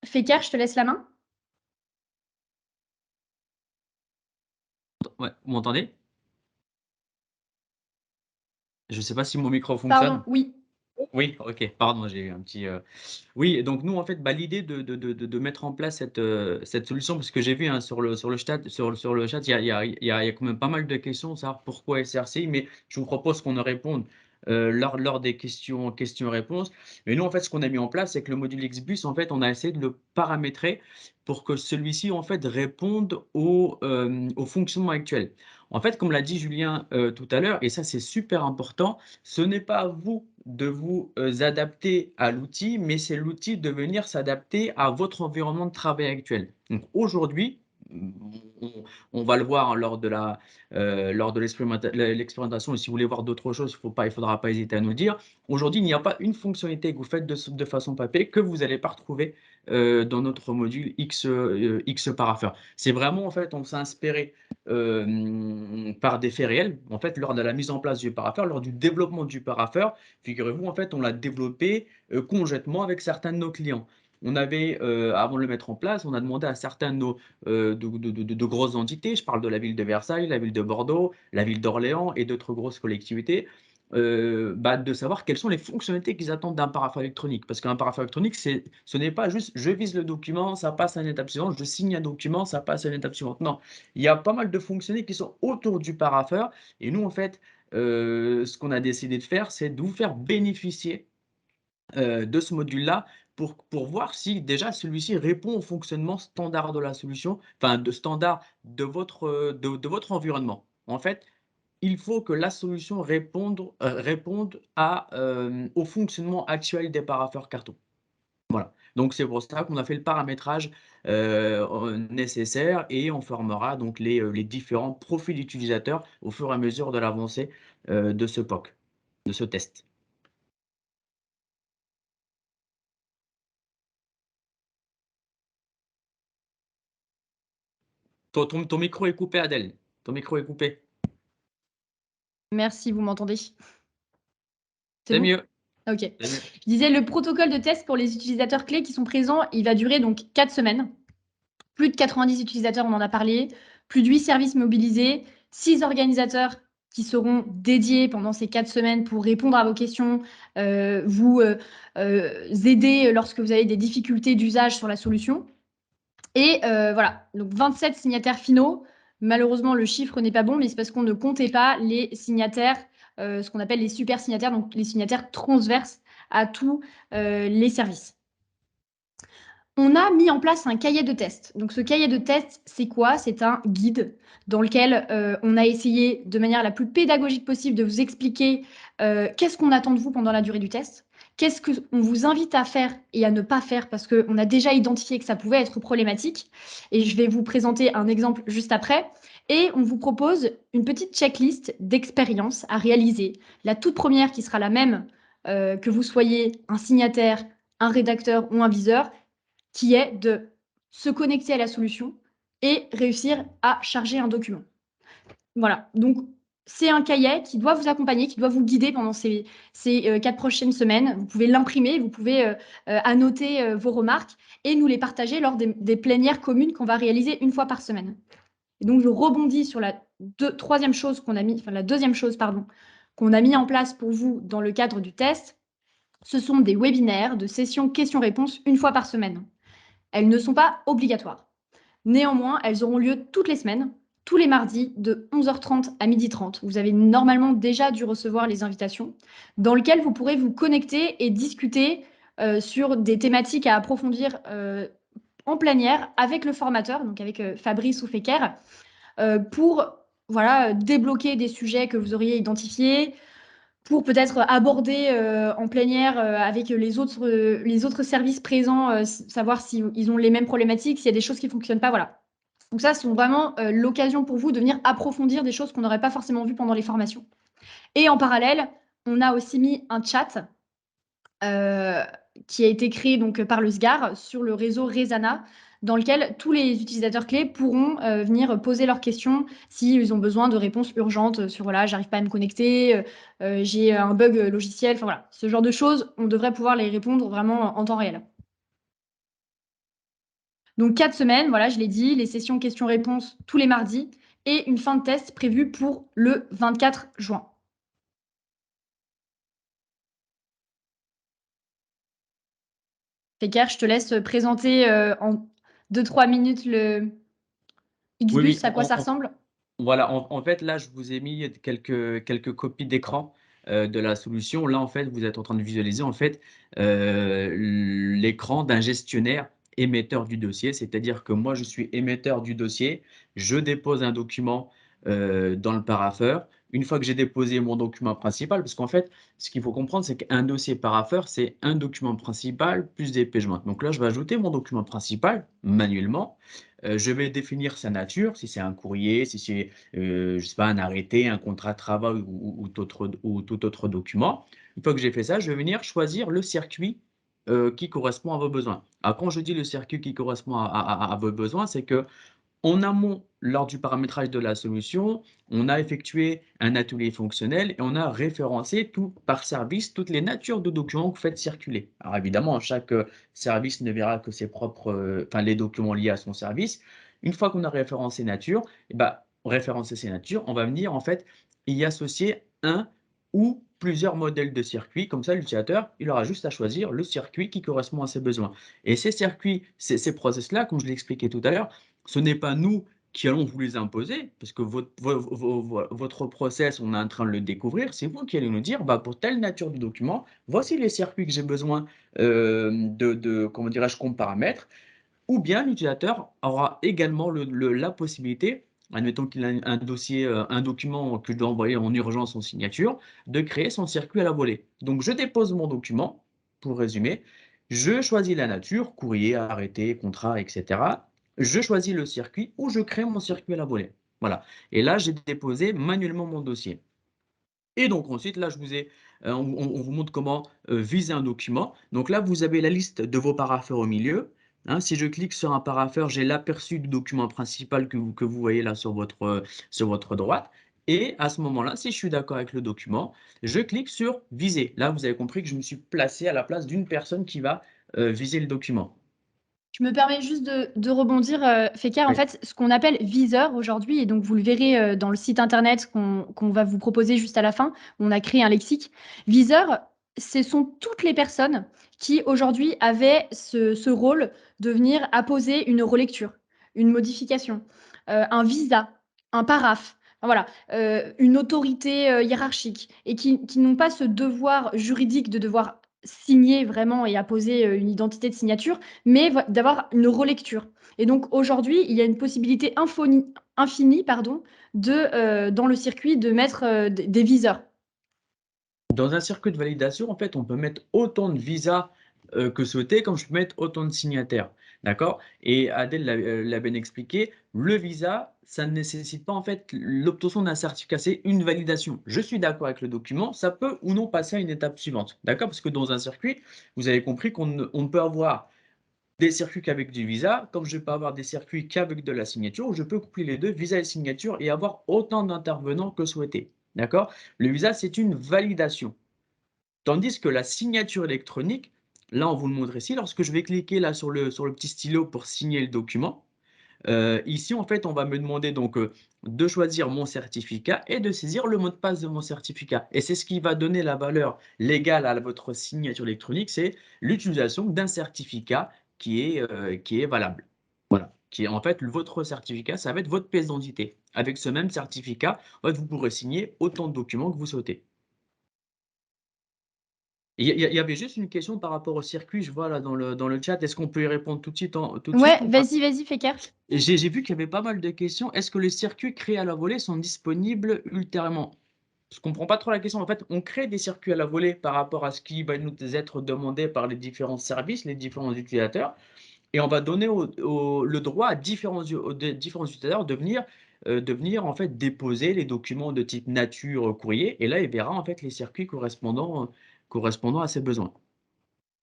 Féker, je te laisse la main. Ouais, vous m'entendez? Je ne sais pas si mon micro fonctionne. Pardon, oui. Oui, ok, pardon, j'ai eu un petit. Oui, donc nous, en fait, l'idée de mettre en place cette solution, parce que j'ai vu sur le chat, il y a quand même pas mal de questions, savoir pourquoi SRCI, mais je vous propose qu'on en réponde lors des questions-réponses. Mais nous, en fait, ce qu'on a mis en place, c'est que le module XBus, en fait, on a essayé de le paramétrer pour que celui-ci, en fait, réponde au fonctionnement actuel. En fait, comme l'a dit Julien tout à l'heure, et ça, c'est super important, ce n'est pas à vous de vous adapter à l'outil, mais c'est l'outil de venir s'adapter à votre environnement de travail actuel. Donc aujourd'hui, on va le voir lors de l'expérimentation, et si vous voulez voir d'autres choses, il ne faudra pas hésiter à nous le dire. Aujourd'hui, il n'y a pas une fonctionnalité que vous faites de façon papier que vous n'allez pas retrouver dans notre module X parapheur. C'est vraiment, en fait, on s'est inspiré par des faits réels. En fait, lors de la mise en place du parapheur, lors du développement du parapheur, figurez-vous, en fait, on l'a développé conjointement avec certains de nos clients. On avait, avant de le mettre en place, on a demandé à certains de grosses entités, je parle de la ville de Versailles, la ville de Bordeaux, la ville d'Orléans et d'autres grosses collectivités, de savoir quelles sont les fonctionnalités qu'ils attendent d'un parapheur électronique. Parce qu'un parapheur électronique, ce n'est pas juste je vise le document, ça passe à une étape suivante, je signe un document, ça passe à une étape suivante. Non, il y a pas mal de fonctionnalités qui sont autour du parapheur. Et nous, en fait, ce qu'on a décidé de faire, c'est de vous faire bénéficier de ce module-là pour voir si déjà celui-ci répond au fonctionnement standard de la solution, enfin de standard de votre environnement. En fait, il faut que la solution réponde au fonctionnement actuel des parapheurs carton. Voilà. Donc c'est pour ça qu'on a fait le paramétrage nécessaire et on formera donc les différents profils d'utilisateurs au fur et à mesure de l'avancée de ce POC, de ce test. Ton micro est coupé, Adèle. Ton micro est coupé. Merci, vous m'entendez? C'est bon mieux. Ok. C'est mieux. Je disais, le protocole de test pour les utilisateurs clés qui sont présents, il va durer donc 4 semaines. Plus de 90 utilisateurs, on en a parlé. Plus de 8 services mobilisés. 6 organisateurs qui seront dédiés pendant ces 4 semaines pour répondre à vos questions, vous aider lorsque vous avez des difficultés d'usage sur la solution. Et voilà, donc 27 signataires finaux. Malheureusement, le chiffre n'est pas bon, mais c'est parce qu'on ne comptait pas les signataires, ce qu'on appelle les super signataires, donc les signataires transverses à tous les services. On a mis en place un cahier de test. Donc ce cahier de test, c'est quoi? C'est un guide dans lequel on a essayé de manière la plus pédagogique possible de vous expliquer qu'est-ce qu'on attend de vous pendant la durée du test, qu'est-ce qu'on vous invite à faire et à ne pas faire parce qu'on a déjà identifié que ça pouvait être problématique. Et je vais vous présenter un exemple juste après. Et on vous propose une petite checklist d'expériences à réaliser. La toute première qui sera la même que vous soyez un signataire, un rédacteur ou un viseur, qui est de se connecter à la solution et réussir à charger un document. Voilà, donc c'est un cahier qui doit vous accompagner, qui doit vous guider pendant ces 4 prochaines semaines. Vous pouvez l'imprimer, vous pouvez annoter vos remarques et nous les partager lors des plénières communes qu'on va réaliser une fois par semaine. Et donc, je rebondis sur la deuxième chose qu'on a mis en place pour vous dans le cadre du test. Ce sont des webinaires de sessions questions-réponses une fois par semaine. Elles ne sont pas obligatoires. Néanmoins, elles auront lieu toutes les semaines, tous les mardis de 11h30 à 12h30. Vous avez normalement déjà dû recevoir les invitations, dans lesquelles vous pourrez vous connecter et discuter sur des thématiques à approfondir en plénière avec le formateur, donc avec Fabrice ou Feker, pour voilà, débloquer des sujets que vous auriez identifiés, pour peut-être aborder en plénière avec les autres services présents, savoir s'ils ont les mêmes problématiques, s'il y a des choses qui ne fonctionnent pas, voilà. Donc ça, c'est vraiment l'occasion pour vous de venir approfondir des choses qu'on n'aurait pas forcément vues pendant les formations. Et en parallèle, on a aussi mis un chat qui a été créé donc, par le SGAR sur le réseau Resana, dans lequel tous les utilisateurs clés pourront venir poser leurs questions s'ils ont besoin de réponses urgentes sur voilà, j'arrive pas à me connecter, j'ai un bug logiciel, enfin voilà, ce genre de choses, on devrait pouvoir les répondre vraiment en temps réel. Donc 4 semaines, voilà, je l'ai dit, les sessions questions-réponses tous les mardis et une fin de test prévue pour le 24 juin. Feker, je te laisse présenter en 2-3 minutes le XBus, Oui, à quoi ça ressemble? voilà, en fait, là, je vous ai mis quelques copies d'écran de la solution. Là, en fait, vous êtes en train de visualiser en fait l'écran d'un gestionnaire émetteur du dossier. C'est-à-dire que moi, je suis émetteur du dossier. Je dépose un document dans le parapheur. Une fois que j'ai déposé mon document principal, parce qu'en fait, ce qu'il faut comprendre, c'est qu'un dossier parapheur, c'est un document principal plus des pages jointes. Donc là, je vais ajouter mon document principal manuellement. Je vais définir sa nature, si c'est un courrier, si c'est je sais pas, un arrêté, un contrat de travail ou tout autre document. Une fois que j'ai fait ça, je vais venir choisir le circuit qui correspond à vos besoins. Alors, quand je dis le circuit qui correspond à vos besoins, c'est que en amont, lors du paramétrage de la solution, on a effectué un atelier fonctionnel et on a référencé tout par service toutes les natures de documents que vous faites circuler. Alors évidemment, chaque service ne verra que ses propres, enfin les documents liés à son service. Une fois qu'on a référencé nature, référencer ces natures, on va venir en fait y associer un ou plusieurs modèles de circuits. Comme ça, l'utilisateur, il aura juste à choisir le circuit qui correspond à ses besoins. Et ces circuits, ces process-là, comme je l'ai expliqué tout à l'heure, ce n'est pas nous qui allons vous les imposer, parce que votre process, on est en train de le découvrir, c'est vous qui allez nous dire, pour telle nature de document, voici les circuits que j'ai besoin comment dirais-je, qu'on paramètre, ou bien l'utilisateur aura également la possibilité, admettons qu'il a un dossier, un document que je dois envoyer en urgence en signature, de créer son circuit à la volée. Donc, je dépose mon document, pour résumer, je choisis la nature, courrier, arrêté, contrat, etc. Je choisis le circuit ou je crée mon circuit à la volée. Voilà. Et là, j'ai déposé manuellement mon dossier. Et donc ensuite, là, on vous montre comment viser un document. Donc là, vous avez la liste de vos parapheurs au milieu. Hein, si je clique sur un parapheur, j'ai l'aperçu du document principal que vous voyez là sur votre droite. Et à ce moment-là, si je suis d'accord avec le document, je clique sur viser. Là, vous avez compris que je me suis placé à la place d'une personne qui va viser le document. Je me permets juste de rebondir, Feker. En Oui. fait, ce qu'on appelle viseur aujourd'hui, et donc vous le verrez dans le site internet qu'on va vous proposer juste à la fin, on a créé un lexique. Viseur, ce sont toutes les personnes qui aujourd'hui avaient ce rôle de venir apposer une relecture, une modification, un visa, un paraphe, enfin, voilà, une autorité hiérarchique, et qui n'ont pas ce devoir juridique de devoir signer vraiment et apposer une identité de signature, mais d'avoir une relecture. Et donc aujourd'hui, il y a une possibilité infinie dans le circuit de mettre des viseurs. Dans un circuit de validation, en fait, on peut mettre autant de visas que souhaité, comme je peux mettre autant de signataires. D'accord? Et Adèle l'a bien expliqué, le visa, ça ne nécessite pas en fait l'obtention d'un certificat, c'est une validation. Je suis d'accord avec le document, ça peut ou non passer à une étape suivante. D'accord? Parce que dans un circuit, vous avez compris on peut avoir des circuits qu'avec du visa, comme je peux avoir des circuits qu'avec de la signature, où je peux coupler les deux, visa et signature, et avoir autant d'intervenants que souhaité. D'accord? Le visa, c'est une validation. Tandis que la signature électronique, là, on vous le montre ici, lorsque je vais cliquer là sur le petit stylo pour signer le document, ici, en fait, on va me demander donc de choisir mon certificat et de saisir le mot de passe de mon certificat. Et c'est ce qui va donner la valeur légale à votre signature électronique, c'est l'utilisation d'un certificat qui est valable. Voilà. Qui est en fait votre certificat, ça va être votre pièce d'identité. Avec ce même certificat, en fait, vous pourrez signer autant de documents que vous souhaitez. Il y avait juste une question par rapport au circuit, je vois là dans le chat. Est-ce qu'on peut y répondre tout de suite, Ouais, ou pas? vas-y, Feker. J'ai vu qu'il y avait pas mal de questions. Est-ce que les circuits créés à la volée sont disponibles ultérieurement? Je ne comprends pas trop la question. En fait, on crée des circuits à la volée par rapport à ce qui va nous être demandé par les différents services, les différents utilisateurs, et on va donner le droit à différents utilisateurs de venir en fait déposer les documents de type nature, courrier, et là, il verra en fait les circuits correspondant à ses besoins.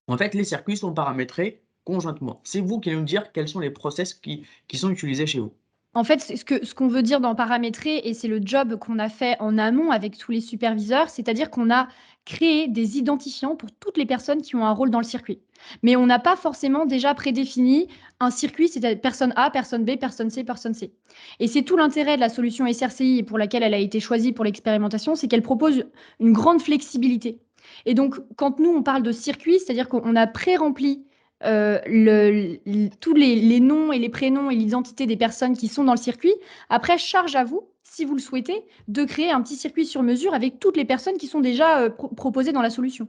En fait, les circuits sont paramétrés conjointement. C'est vous qui allez nous dire quels sont les process qui sont utilisés chez vous. En fait, ce qu'on veut dire dans paramétrer, et c'est le job qu'on a fait en amont avec tous les superviseurs, c'est-à-dire qu'on a créé des identifiants pour toutes les personnes qui ont un rôle dans le circuit. Mais on n'a pas forcément déjà prédéfini un circuit, c'est-à-dire personne A, personne B, personne C, personne C. Et c'est tout l'intérêt de la solution SRCI et pour laquelle elle a été choisie pour l'expérimentation, c'est qu'elle propose une grande flexibilité. Et donc, quand nous, on parle de circuit, c'est-à-dire qu'on a pré-rempli tous les noms et les prénoms et l'identité des personnes qui sont dans le circuit. Après, charge à vous, si vous le souhaitez, de créer un petit circuit sur mesure avec toutes les personnes qui sont déjà proposées dans la solution.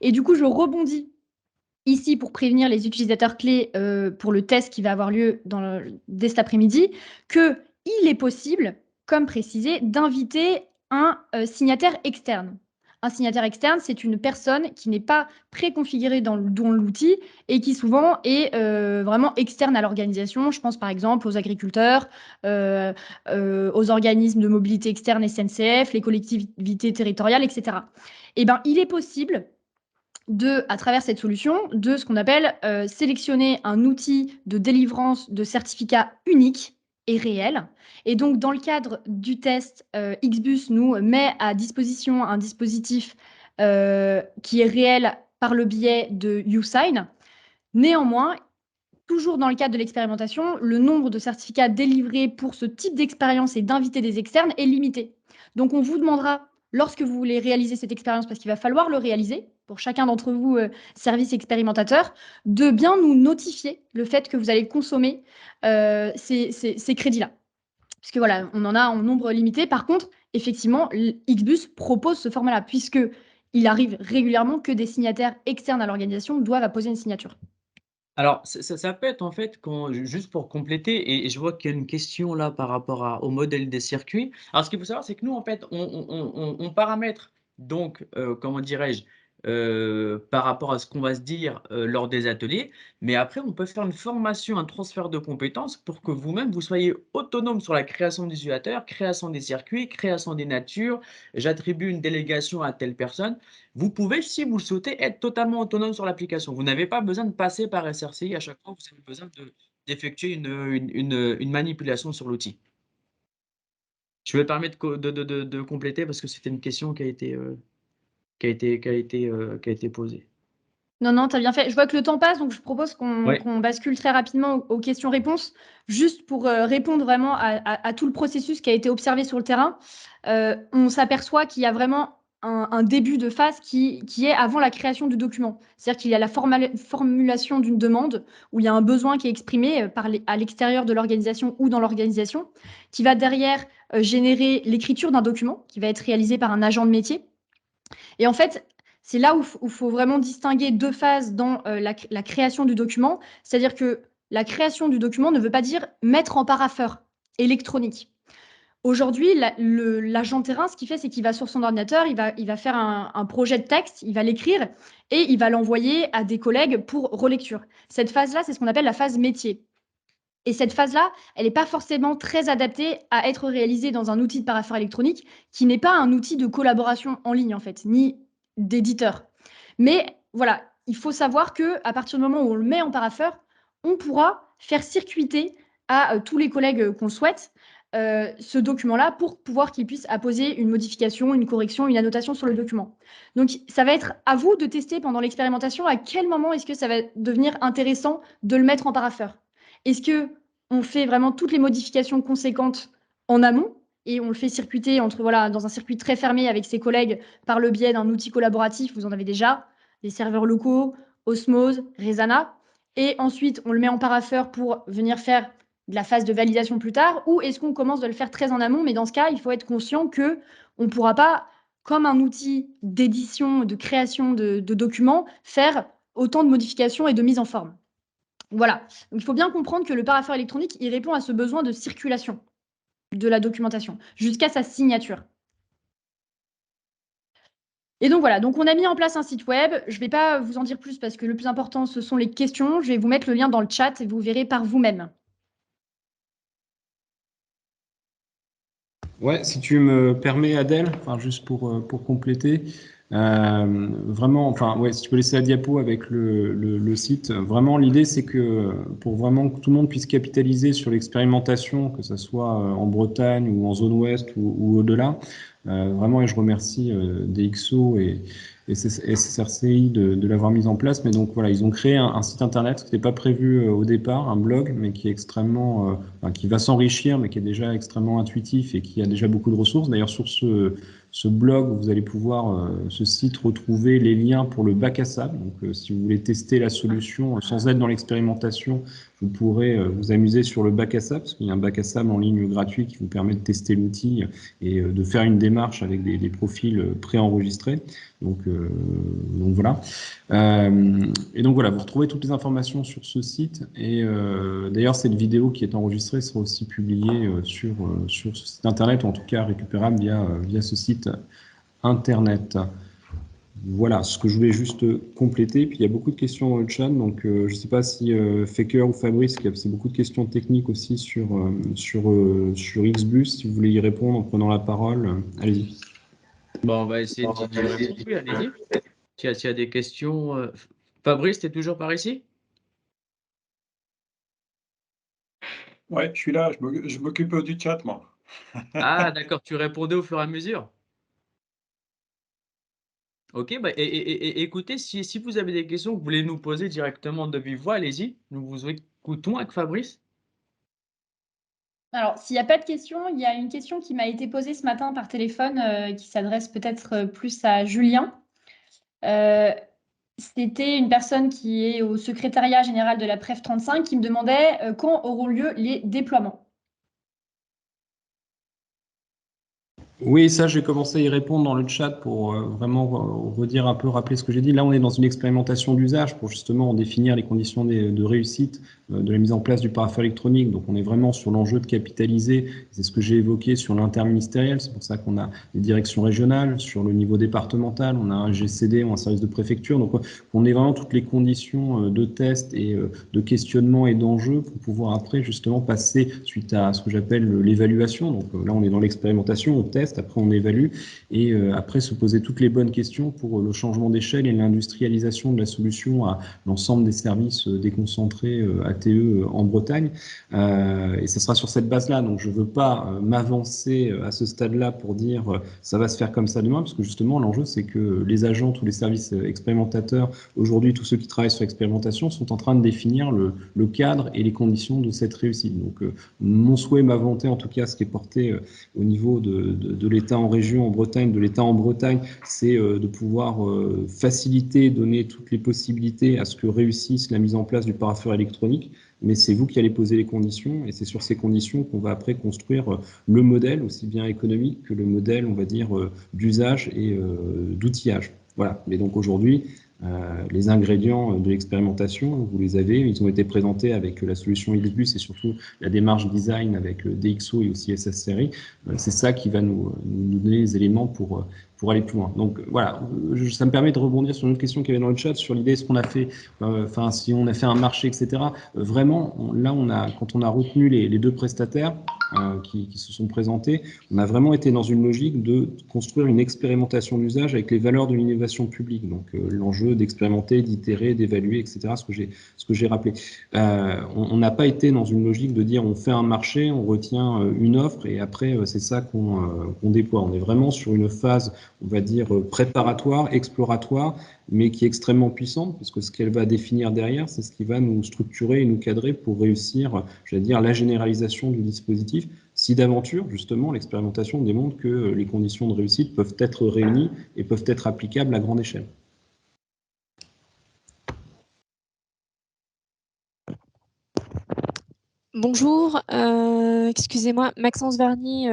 Et du coup, je rebondis ici pour prévenir les utilisateurs clés pour le test qui va avoir lieu dès cet après-midi, qu'il est possible, comme précisé, d'inviter un signataire externe. Un signataire externe, c'est une personne qui n'est pas préconfigurée dans l'outil et qui souvent est vraiment externe à l'organisation. Je pense par exemple aux agriculteurs, aux organismes de mobilité externe SNCF, les collectivités territoriales, etc. Eh bien, il est possible à travers cette solution, de ce qu'on appelle sélectionner un outil de délivrance de certificat unique et réel. Et donc, dans le cadre du test, XBus nous met à disposition un dispositif qui est réel par le biais de YouSign. Néanmoins, toujours dans le cadre de l'expérimentation, le nombre de certificats délivrés pour ce type d'expérience et d'inviter des externes est limité. Donc, on vous demandera, lorsque vous voulez réaliser cette expérience, parce qu'il va falloir le réaliser, pour chacun d'entre vous, service expérimentateur, de bien nous notifier le fait que vous allez consommer ces crédits-là. Parce que voilà, on en a en nombre limité. Par contre, effectivement, XBus propose ce format-là, puisqu'il arrive régulièrement que des signataires externes à l'organisation doivent apposer une signature. Alors, ça peut être en fait, juste pour compléter, et je vois qu'il y a une question là par rapport au modèle des circuits. Alors, ce qu'il faut savoir, c'est que nous, en fait, on paramètre donc, comment dirais-je, par rapport à ce qu'on va se dire lors des ateliers, mais après, on peut faire une formation, un transfert de compétences pour que vous-même, vous soyez autonome sur la création des utilisateurs, création des circuits, création des natures. J'attribue une délégation à telle personne. Vous pouvez, si vous le souhaitez, être totalement autonome sur l'application. Vous n'avez pas besoin de passer par SRCI à chaque fois que vous avez besoin d'effectuer une manipulation sur l'outil. Je vais me permettre de compléter parce que c'était une question qui a été posée. Non, tu as bien fait. Je vois que le temps passe, donc je propose qu'on bascule très rapidement aux questions-réponses, juste pour répondre vraiment à tout le processus qui a été observé sur le terrain. On s'aperçoit qu'il y a vraiment un début de phase qui est avant la création du document. C'est-à-dire qu'il y a la formulation d'une demande, où il y a un besoin qui est exprimé à l'extérieur de l'organisation ou dans l'organisation, qui va derrière générer l'écriture d'un document, qui va être réalisé par un agent de métier. Et en fait, c'est là où il faut vraiment distinguer deux phases dans la création du document. C'est-à-dire que la création du document ne veut pas dire mettre en parapheur électronique. Aujourd'hui, l'agent terrain, ce qu'il fait, c'est qu'il va sur son ordinateur, il va faire un projet de texte, il va l'écrire et il va l'envoyer à des collègues pour relecture. Cette phase-là, c'est ce qu'on appelle la phase métier. Et cette phase-là, elle n'est pas forcément très adaptée à être réalisée dans un outil de parapheur électronique qui n'est pas un outil de collaboration en ligne, en fait, ni d'éditeur. Mais voilà, il faut savoir qu'à partir du moment où on le met en parapheur, on pourra faire circuiter à tous les collègues qu'on le souhaite ce document-là pour pouvoir qu'ils puissent apposer une modification, une correction, une annotation sur le document. Donc, ça va être à vous de tester pendant l'expérimentation à quel moment est-ce que ça va devenir intéressant de le mettre en parapheur. Est-ce qu'on fait vraiment toutes les modifications conséquentes en amont et on le fait circuiter dans un circuit très fermé avec ses collègues par le biais d'un outil collaboratif, vous en avez déjà, des serveurs locaux, Osmose, Resana, et ensuite on le met en parapheur pour venir faire de la phase de validation plus tard, ou est-ce qu'on commence de le faire très en amont, mais dans ce cas, il faut être conscient qu'on ne pourra pas, comme un outil d'édition, de création de documents, faire autant de modifications et de mise en forme. Voilà. Donc, il faut bien comprendre que le parapheur électronique, il répond à ce besoin de circulation de la documentation jusqu'à sa signature. Et donc voilà, donc on a mis en place un site web. Je ne vais pas vous en dire plus parce que le plus important, ce sont les questions. Je vais vous mettre le lien dans le chat et vous verrez par vous-même. Ouais, si tu me permets, Adèle, enfin, juste pour compléter, vraiment, enfin, ouais, si tu peux laisser la diapo avec le site, vraiment, l'idée, c'est que pour vraiment que tout le monde puisse capitaliser sur l'expérimentation, que ce soit en Bretagne ou en zone ouest ou au-delà, vraiment, et je remercie DxO et SSRCI de l'avoir mise en place. Mais donc voilà, ils ont créé un site internet qui n'était pas prévu au départ, un blog, mais qui est extrêmement, enfin, qui va s'enrichir, mais qui est déjà extrêmement intuitif et qui a déjà beaucoup de ressources. D'ailleurs, sur ce blog, vous allez pouvoir, ce site, retrouver les liens pour le bac à sable. Donc, si vous voulez tester la solution sans être dans l'expérimentation, vous pourrez vous amuser sur le bac à sable, parce qu'il y a un bac à sable en ligne gratuit qui vous permet de tester l'outil et de faire une démarche avec des profils préenregistrés. Donc voilà. Et donc voilà, vous retrouvez toutes les informations sur ce site. Et d'ailleurs, cette vidéo qui est enregistrée sera aussi publiée sur ce site internet, ou en tout cas récupérable via ce site internet. Voilà ce que je voulais juste compléter. Puis il y a beaucoup de questions dans le chat, donc je ne sais pas si Faker ou Fabrice, qui a posé beaucoup de questions techniques aussi sur XBus, si vous voulez y répondre en prenant la parole, allez-y. Bon, on va essayer de répondre. Oui, allez-y. S'il y a des questions. Fabrice, tu es toujours par ici? Ouais, je suis là, je m'occupe du chat, moi. Ah, d'accord, tu répondais au fur et à mesure. Ok, bah, écoutez, si vous avez des questions que vous voulez nous poser directement de vive voix, allez-y. Nous vous écoutons avec Fabrice. Alors, s'il n'y a pas de questions, il y a une question qui m'a été posée ce matin par téléphone qui s'adresse peut-être plus à Julien. C'était une personne qui est au secrétariat général de la PREF 35 qui me demandait quand auront lieu les déploiements. Oui, ça, j'ai commencé à y répondre dans le chat pour vraiment redire un peu, rappeler ce que j'ai dit. Là, on est dans une expérimentation d'usage pour justement définir les conditions de réussite de la mise en place du parapheur électronique. Donc, on est vraiment sur l'enjeu de capitaliser. C'est ce que j'ai évoqué sur l'interministériel. C'est pour ça qu'on a des directions régionales. Sur le niveau départemental, on a un GCD ou un service de préfecture. Donc, on est vraiment toutes les conditions de test et de questionnement et d'enjeu pour pouvoir après justement passer suite à ce que j'appelle l'évaluation. Donc, là, on est dans l'expérimentation, on teste. Après on évalue et après se poser toutes les bonnes questions pour le changement d'échelle et l'industrialisation de la solution à l'ensemble des services déconcentrés ATE en Bretagne. Et ce sera sur cette base-là. Donc je ne veux pas m'avancer à ce stade-là pour dire ça va se faire comme ça demain, parce que justement l'enjeu c'est que les agents, tous les services expérimentateurs, aujourd'hui tous ceux qui travaillent sur l'expérimentation sont en train de définir le cadre et les conditions de cette réussite. Donc mon souhait, ma volonté en tout cas, ce qui est porté au niveau de l'État en région, en Bretagne, de l'État en Bretagne, c'est de pouvoir faciliter, donner toutes les possibilités à ce que réussisse la mise en place du parapheur électronique. Mais c'est vous qui allez poser les conditions et c'est sur ces conditions qu'on va après construire le modèle, aussi bien économique que le modèle, on va dire, d'usage et d'outillage. Voilà. Mais donc aujourd'hui, les ingrédients de l'expérimentation, vous les avez, ils ont été présentés avec la solution XBus et surtout la démarche design avec DxO et aussi SSRI. C'est ça qui va nous donner les éléments pour pour aller plus loin. Donc voilà, ça me permet de rebondir sur une autre question qu'il y avait dans le chat, sur l'idée est-ce qu'on a fait, si on a fait un marché, etc. Vraiment, quand on a retenu les deux prestataires qui se sont présentés, on a vraiment été dans une logique de construire une expérimentation d'usage avec les valeurs de l'innovation publique. Donc l'enjeu d'expérimenter, d'itérer, d'évaluer, etc. Ce que j'ai rappelé. On n'a pas été dans une logique de dire on fait un marché, on retient une offre et après c'est ça qu'on déploie. On est vraiment sur une phase, on va dire, préparatoire, exploratoire, mais qui est extrêmement puissante, parce que ce qu'elle va définir derrière, c'est ce qui va nous structurer et nous cadrer pour réussir, j'allais dire, la généralisation du dispositif. Si d'aventure, justement, l'expérimentation démontre que les conditions de réussite peuvent être réunies et peuvent être applicables à grande échelle. Bonjour, excusez-moi, Maxence Varny,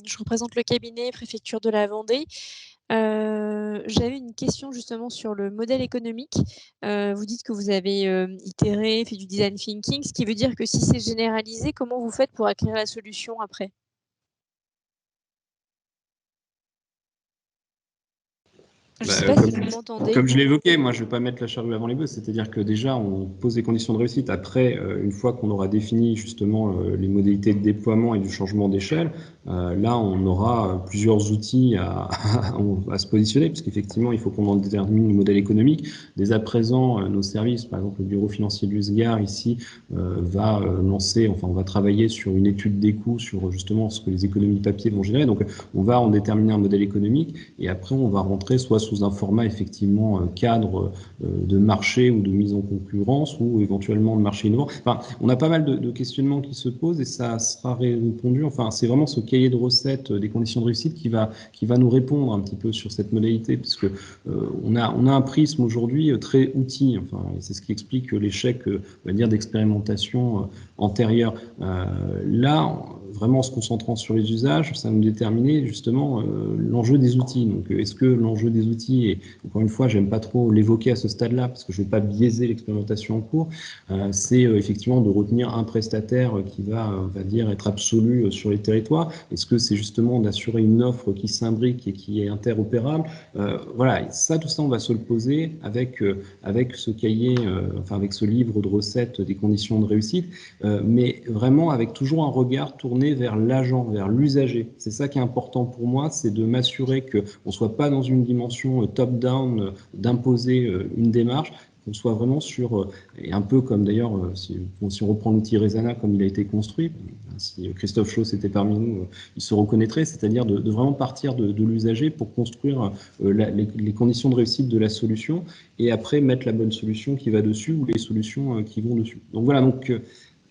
je représente le cabinet préfecture de la Vendée. J'avais une question justement sur le modèle économique. Vous dites que vous avez itéré, fait du design thinking, ce qui veut dire que si c'est généralisé, comment vous faites pour acquérir la solution après ? Je ne sais pas si vous m'entendez. Comme je l'ai évoqué, moi je ne vais pas mettre la charrue avant les bœufs, c'est-à-dire que déjà on pose des conditions de réussite. Après, une fois qu'on aura défini justement les modalités de déploiement et du changement d'échelle, là on aura plusieurs outils à se positionner, parce qu'effectivement il faut qu'on en détermine le modèle économique. Dès à présent, nos services, par exemple le bureau financier du SGAR ici, va lancer, enfin on va travailler sur une étude des coûts, sur justement ce que les économies de papier vont générer. Donc on va en déterminer un modèle économique et après on va rentrer soit sous un format effectivement cadre de marché ou de mise en concurrence ou éventuellement de marché innovant. Enfin, on a pas mal de questionnements qui se posent et ça sera répondu. Enfin, c'est vraiment ce cahier de recettes des conditions de réussite qui va nous répondre un petit peu sur cette modalité, parce que on a un prisme aujourd'hui très outil. Enfin, c'est ce qui explique l'échec, on va dire, d'expérimentation antérieure. Là, vraiment en se concentrant sur les usages, ça va nous déterminer justement l'enjeu des outils. Donc, est-ce que l'enjeu des outils, et encore une fois, j'aime pas trop l'évoquer à ce stade-là parce que je ne vais pas biaiser l'expérimentation en cours, c'est effectivement de retenir un prestataire qui va, on va dire, être absolu sur les territoires. Est-ce que c'est justement d'assurer une offre qui s'imbrique et qui est interopérable? Voilà, ça, tout ça, on va se le poser avec ce cahier, enfin avec ce livre de recettes des conditions de réussite, mais vraiment avec toujours un regard tourné vers l'agent, vers l'usager. C'est ça qui est important pour moi, c'est de m'assurer qu'on ne soit pas dans une dimension top-down d'imposer une démarche, qu'on soit vraiment sur, et un peu comme d'ailleurs, si on reprend l'outil Resana comme il a été construit, si Christophe Chauss était parmi nous, il se reconnaîtrait, c'est-à-dire de vraiment partir de l'usager pour construire les conditions de réussite de la solution et après mettre la bonne solution qui va dessus ou les solutions qui vont dessus. Donc voilà, donc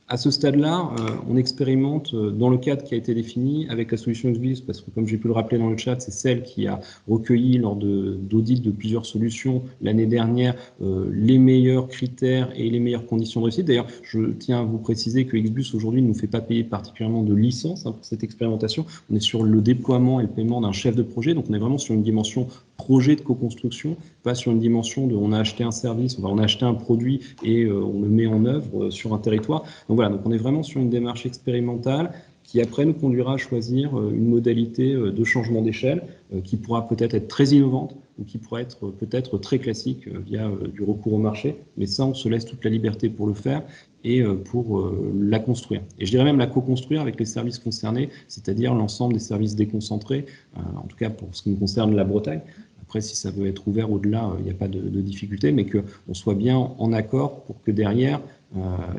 à ce stade-là, on expérimente dans le cadre qui a été défini avec la solution XBIS, parce que comme j'ai pu le rappeler dans le chat, c'est celle qui a recueilli lors d'audits de plusieurs solutions l'année dernière les meilleurs critères et les meilleures conditions de réussite. D'ailleurs, je tiens à vous préciser que XBIS aujourd'hui ne nous fait pas payer particulièrement de licence pour cette expérimentation. On est sur le déploiement et le paiement d'un chef de projet, donc on est vraiment sur une dimension projet de co-construction, pas sur une dimension de on a acheté un service, on a acheté un produit et on le met en œuvre sur un territoire. Donc voilà, donc on est vraiment sur une démarche expérimentale qui après nous conduira à choisir une modalité de changement d'échelle qui pourra peut-être être très innovante ou qui pourra être peut-être très classique via du recours au marché, mais ça on se laisse toute la liberté pour le faire et pour la construire. Et je dirais même la co-construire avec les services concernés, c'est-à-dire l'ensemble des services déconcentrés, en tout cas pour ce qui me concerne la Bretagne. Après, si ça veut être ouvert au-delà, il n'y a pas de difficulté, mais qu'on soit bien en accord pour que derrière,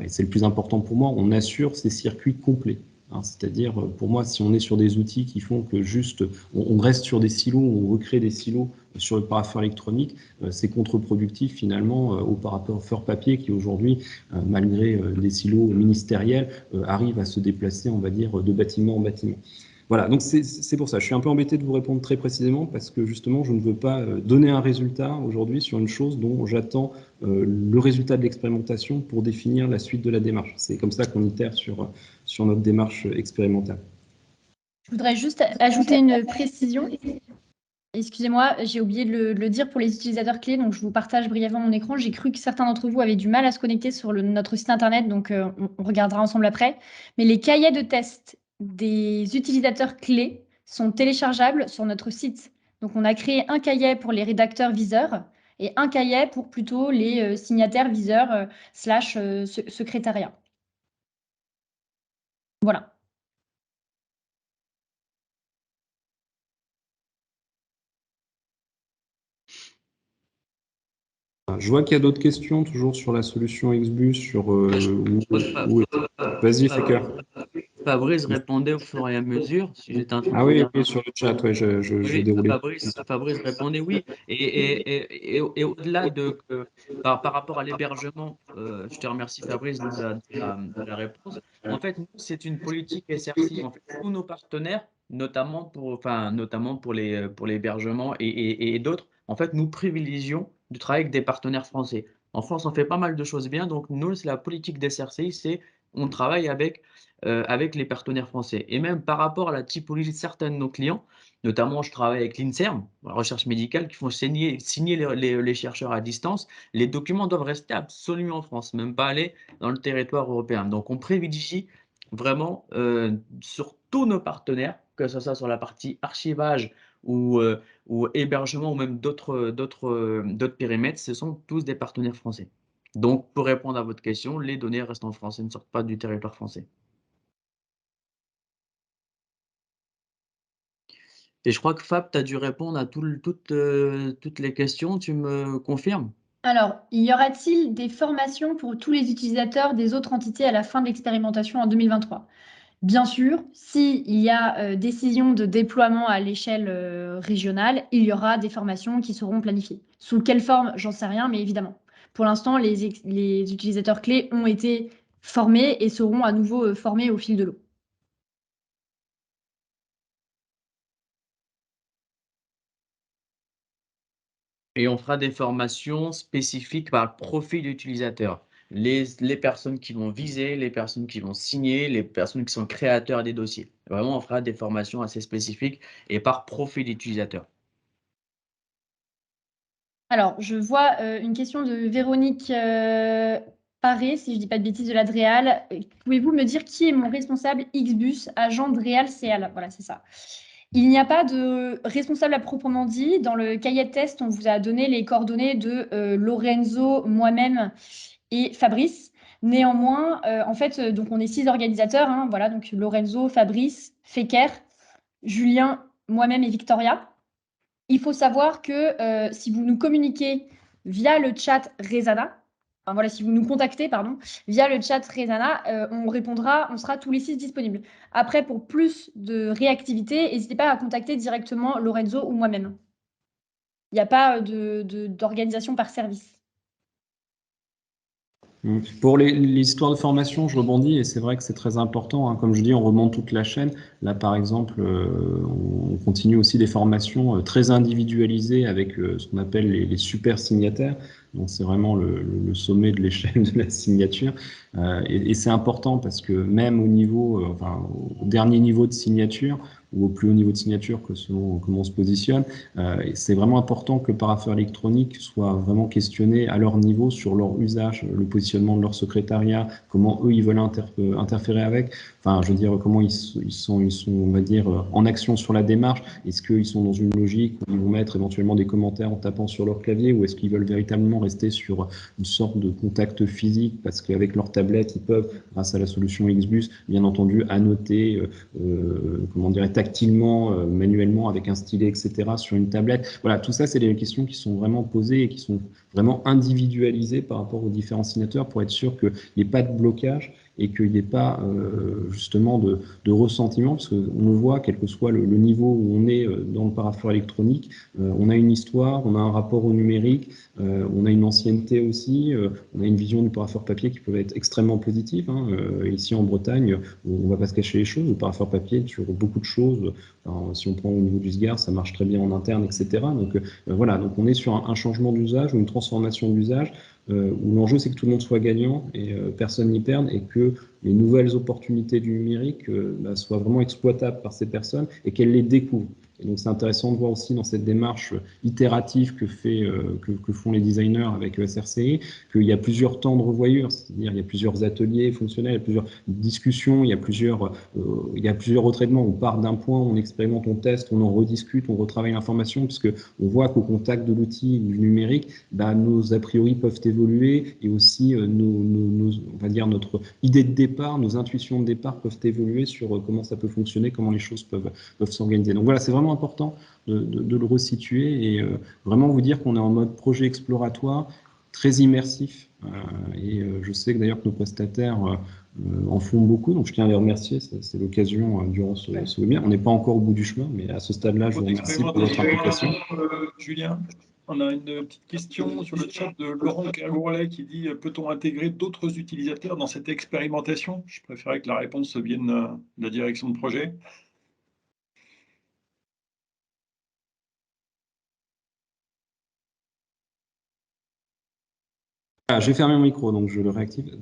et c'est le plus important pour moi, on assure ces circuits complets. C'est-à-dire, pour moi, si on est sur des outils qui font que juste on reste sur des silos, on recrée des silos sur le parapheur électronique, c'est contre-productif finalement au parapheur papier qui aujourd'hui, malgré des silos ministériels, arrive à se déplacer, on va dire, de bâtiment en bâtiment. Voilà, donc c'est pour ça. Je suis un peu embêté de vous répondre très précisément parce que justement, je ne veux pas donner un résultat aujourd'hui sur une chose dont j'attends le résultat de l'expérimentation pour définir la suite de la démarche. C'est comme ça qu'on itère sur notre démarche expérimentale. Je voudrais juste ajouter une précision. Excusez-moi, j'ai oublié de le dire pour les utilisateurs clés, donc je vous partage brièvement mon écran. J'ai cru que certains d'entre vous avaient du mal à se connecter sur notre site internet, donc on regardera ensemble après. Mais les cahiers de test des utilisateurs clés sont téléchargeables sur notre site. Donc, on a créé un cahier pour les rédacteurs viseurs et un cahier pour plutôt les signataires viseurs slash secrétariat. Voilà. Je vois qu'il y a d'autres questions, toujours sur la solution XBus, sur Vas-y, Faker. Fabrice répondait au fur et à mesure. Si j'étais en train Ah de oui, dire. oui, sur le chat, ouais, je Oui, déroulais. Fabrice répondait oui. Et au-delà par rapport à l'hébergement, je te remercie Fabrice de la réponse. En fait, nous, c'est une politique SRC. En fait, tous nos partenaires, notamment pour l'hébergement et d'autres, en fait, nous privilégions de travailler avec des partenaires français. En France, on fait pas mal de choses bien. Donc, nous, c'est la politique des SRCI, c'est on travaille avec les partenaires français. Et même par rapport à la typologie de certains de nos clients, notamment, je travaille avec l'INSERM, la recherche médicale, qui font signer les chercheurs à distance. Les documents doivent rester absolument en France, même pas aller dans le territoire européen. Donc, on privilégie vraiment sur tous nos partenaires, que ce soit sur la partie archivage ou hébergement ou même d'autres périmètres, ce sont tous des partenaires français. Donc, pour répondre à votre question, les données restent en France et ne sortent pas du territoire français. Et je crois que Fab, tu as dû répondre à toutes les questions, tu me confirmes? Alors, y aura-t-il des formations pour tous les utilisateurs des autres entités à la fin de l'expérimentation en 2023? Bien sûr, s'il y a décision de déploiement à l'échelle régionale, il y aura des formations qui seront planifiées. Sous quelle forme, j'en sais rien, mais évidemment. Pour l'instant, les utilisateurs clés ont été formés et seront à nouveau formés au fil de l'eau. Et on fera des formations spécifiques par profil d'utilisateur. Les personnes qui vont viser, les personnes qui vont signer, les personnes qui sont créateurs des dossiers. Vraiment, on fera des formations assez spécifiques et par profil d'utilisateur. Alors, je vois une question de Véronique Paré, si je ne dis pas de bêtises, de la Dréal. Pouvez-vous me dire qui est mon responsable XBus, agent Dréal CL? Voilà, c'est ça. Il n'y a pas de responsable à proprement dit. Dans le cahier de test, on vous a donné les coordonnées de Lorenzo, moi-même et Fabrice. Néanmoins, en fait, donc on est 6 organisateurs. Hein, voilà, donc Lorenzo, Fabrice, Feker, Julien, moi-même et Victoria. Il faut savoir que si vous nous communiquez via le chat Rezana, enfin, voilà, si vous nous contactez, pardon, via le chat Rezana, on répondra, on sera tous les 6 disponibles. Après, pour plus de réactivité, n'hésitez pas à contacter directement Lorenzo ou moi-même. Il n'y a pas d'organisation par service. Pour les histoires de formation, je rebondis et c'est vrai que c'est très important. Hein. Comme je dis, on remonte toute la chaîne. Là, par exemple, on continue aussi des formations très individualisées avec ce qu'on appelle les super signataires. Donc, c'est vraiment le sommet de l'échelle de la signature. Et c'est important parce que même au niveau, au dernier niveau de signature, ou au plus haut niveau de signature que selon comment on se positionne. C'est vraiment important que le parapheur électronique soit vraiment questionné à leur niveau sur leur usage, le positionnement de leur secrétariat, comment eux ils veulent interférer avec. Enfin, je veux dire, comment ils sont, on va dire, en action sur la démarche. Est-ce qu'ils sont dans une logique où ils vont mettre éventuellement des commentaires en tapant sur leur clavier, ou est-ce qu'ils veulent véritablement rester sur une sorte de contact physique parce qu'avec leur tablette, ils peuvent, grâce à la solution XBus, bien entendu, annoter, comment dire, tactilement, manuellement, avec un stylet, etc., sur une tablette. Voilà, tout ça, c'est des questions qui sont vraiment posées et qui sont vraiment individualisées par rapport aux différents signateurs pour être sûr qu'il n'y ait pas de blocage et qu'il n'y ait pas justement de ressentiment, parce qu'on le voit, quel que soit le niveau où on est dans le parapheur électronique, on a une histoire, on a un rapport au numérique, on a une ancienneté aussi, on a une vision du parapheur papier qui peut être extrêmement positive. Hein. Ici en Bretagne, on ne va pas se cacher les choses, le parapheur papier sur beaucoup de choses, enfin, si on prend au niveau du SGAR, ça marche très bien en interne, etc. Donc voilà, donc on est sur un changement d'usage ou une transformation d'usage où l'enjeu c'est que tout le monde soit gagnant et personne n'y perde, et que les nouvelles opportunités du numérique soient vraiment exploitables par ces personnes et qu'elles les découvrent. Et donc, c'est intéressant de voir aussi dans cette démarche itérative que font les designers avec SRCI, qu'il y a plusieurs temps de revoyure, c'est-à-dire il y a plusieurs ateliers fonctionnels, il y a plusieurs discussions, il y a plusieurs retraitements. On part d'un point, on expérimente, on teste, on en rediscute, on retravaille l'information, puisque on voit qu'au contact de l'outil du numérique, nos a priori peuvent évoluer et aussi on va dire notre idée de départ, nos intuitions de départ peuvent évoluer sur comment ça peut fonctionner, comment les choses peuvent s'organiser. Donc voilà, c'est vraiment important de le resituer et vraiment vous dire qu'on est en mode projet exploratoire, très immersif. Et je sais que d'ailleurs que nos prestataires en font beaucoup, donc je tiens à les remercier, c'est l'occasion durant ce webinaire. On n'est pas encore au bout du chemin, mais à ce stade-là, je vous remercie pour votre implication. Julien, on a une petite question sur le chat de Laurent Kergourlet qui dit « Peut-on intégrer d'autres utilisateurs dans cette expérimentation ?» Je préférais que la réponse vienne de la direction de projet. J'ai fermé mon micro, donc je le réactive.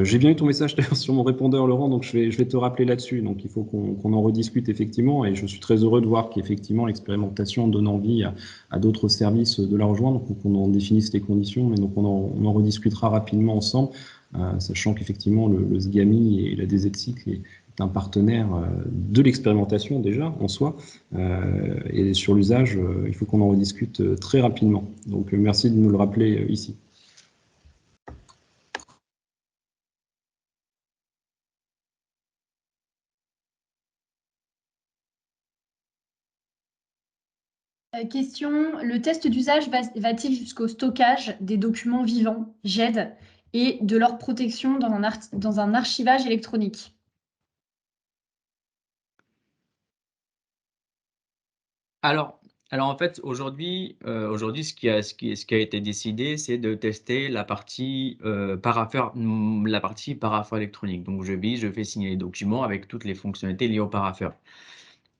J'ai bien eu ton message d'ailleurs sur mon répondeur, Laurent, donc je vais te rappeler là-dessus. Donc il faut qu'on en rediscute effectivement, et je suis très heureux de voir qu'effectivement l'expérimentation donne envie à d'autres services de la rejoindre, donc qu'on en définisse les conditions, mais donc on en rediscutera rapidement ensemble, sachant qu'effectivement le SGAMI et la DZ-Cycle est un partenaire de l'expérimentation déjà en soi, et sur l'usage, il faut qu'on en rediscute très rapidement. Donc merci de nous le rappeler ici. Question, le test d'usage va-t-il jusqu'au stockage des documents vivants, GED, et de leur protection dans un archivage électronique? Alors en fait, aujourd'hui, ce qui a été décidé, c'est de tester la partie parapheur électronique. Donc, je fais signer les documents avec toutes les fonctionnalités liées au parapheur.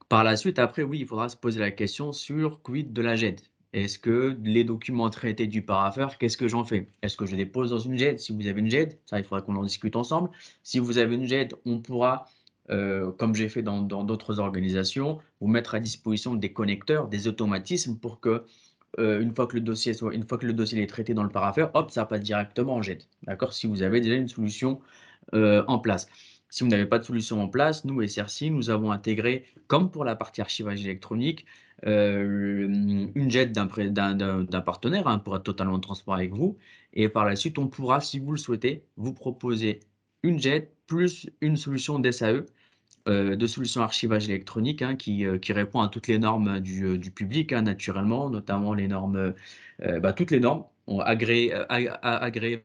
Par la suite, après, oui, il faudra se poser la question sur quid de la GED. Est-ce que les documents traités du parapheur, qu'est-ce que j'en fais? Est-ce que je les pose dans une GED? Si vous avez une GED, ça, il faudra qu'on en discute ensemble. Si vous avez une GED, on pourra, comme j'ai fait dans d'autres organisations, vous mettre à disposition des connecteurs, des automatismes pour que, une fois que le dossier est traité dans le parapheur, hop, ça passe directement en GED. D'accord? Si vous avez déjà une solution en place. Si vous n'avez pas de solution en place, nous, SRCI, nous avons intégré, comme pour la partie archivage électronique, une GED d'un partenaire, hein, pour être totalement transparent avec vous. Et par la suite, on pourra, si vous le souhaitez, vous proposer une GED plus une solution d'SAE, de solution archivage électronique, hein, qui répond à toutes les normes du public, hein, naturellement, notamment les normes, toutes les normes agréées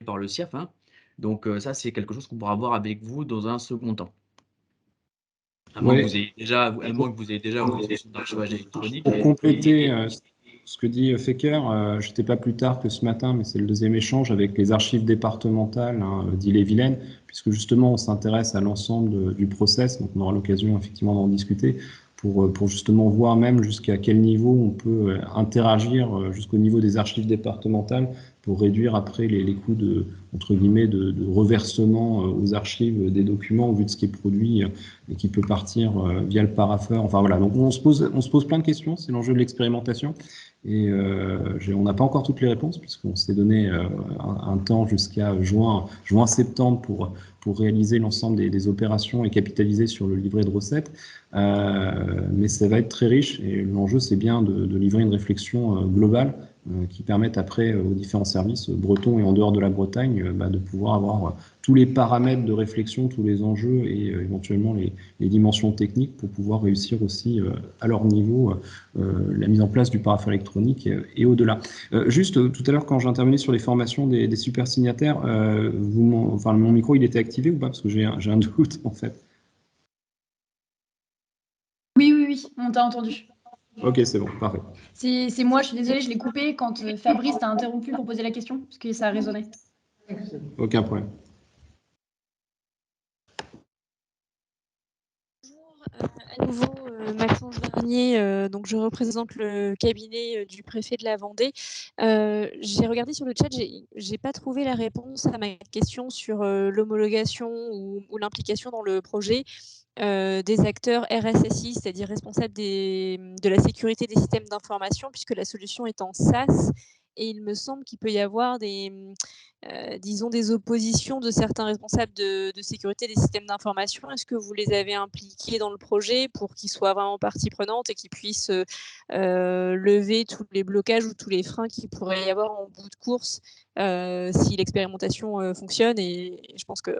par le CIRF, hein. Donc ça, c'est quelque chose qu'on pourra voir avec vous dans un second temps. À moins que vous ayez déjà vos solutions d'archivage électronique. Pour compléter ce que dit Fecker, je n'étais pas plus tard que ce matin, mais c'est le deuxième échange avec les archives départementales, hein, d'Ille-et-Vilaine, puisque justement on s'intéresse à l'ensemble du process, donc on aura l'occasion effectivement d'en discuter, pour justement voir même jusqu'à quel niveau on peut interagir jusqu'au niveau des archives départementales pour réduire après les coûts entre guillemets, de reversement aux archives des documents au vu de ce qui est produit et qui peut partir via le parapheur. Enfin voilà, donc on se pose plein de questions, c'est l'enjeu de l'expérimentation. Et on n'a pas encore toutes les réponses puisqu'on s'est donné un temps jusqu'à juin-septembre pour réaliser l'ensemble des opérations et capitaliser sur le livret de recettes. Mais ça va être très riche et l'enjeu, c'est bien de livrer une réflexion globale qui permette après aux différents services bretons et en dehors de la Bretagne de pouvoir avoir tous les paramètres de réflexion, tous les enjeux et éventuellement les dimensions techniques pour pouvoir réussir aussi à leur niveau la mise en place du parapheur électronique et au-delà. Juste tout à l'heure, quand j'intervenais sur les formations des super signataires, mon micro, il était activé ou pas? Parce que j'ai un doute en fait. Oui, on t'a entendu. Ok, c'est bon, parfait. C'est moi, je suis désolée, je l'ai coupé quand Fabrice t'a interrompu pour poser la question, parce que ça a résonné. Aucun problème. Bonjour, à nouveau Maxence Vernier, donc je représente le cabinet du préfet de la Vendée. J'ai regardé sur le chat, j'ai pas trouvé la réponse à ma question sur l'homologation ou l'implication dans le projet. des acteurs RSSI, c'est-à-dire responsables de la sécurité des systèmes d'information, puisque la solution est en SaaS. Et il me semble qu'il peut y avoir disons, des oppositions de certains responsables de sécurité des systèmes d'information. Est-ce que vous les avez impliqués dans le projet pour qu'ils soient vraiment partie prenante et qu'ils puissent lever tous les blocages ou tous les freins qu'il pourrait y avoir en bout de course si l'expérimentation fonctionne? Et je pense qu'on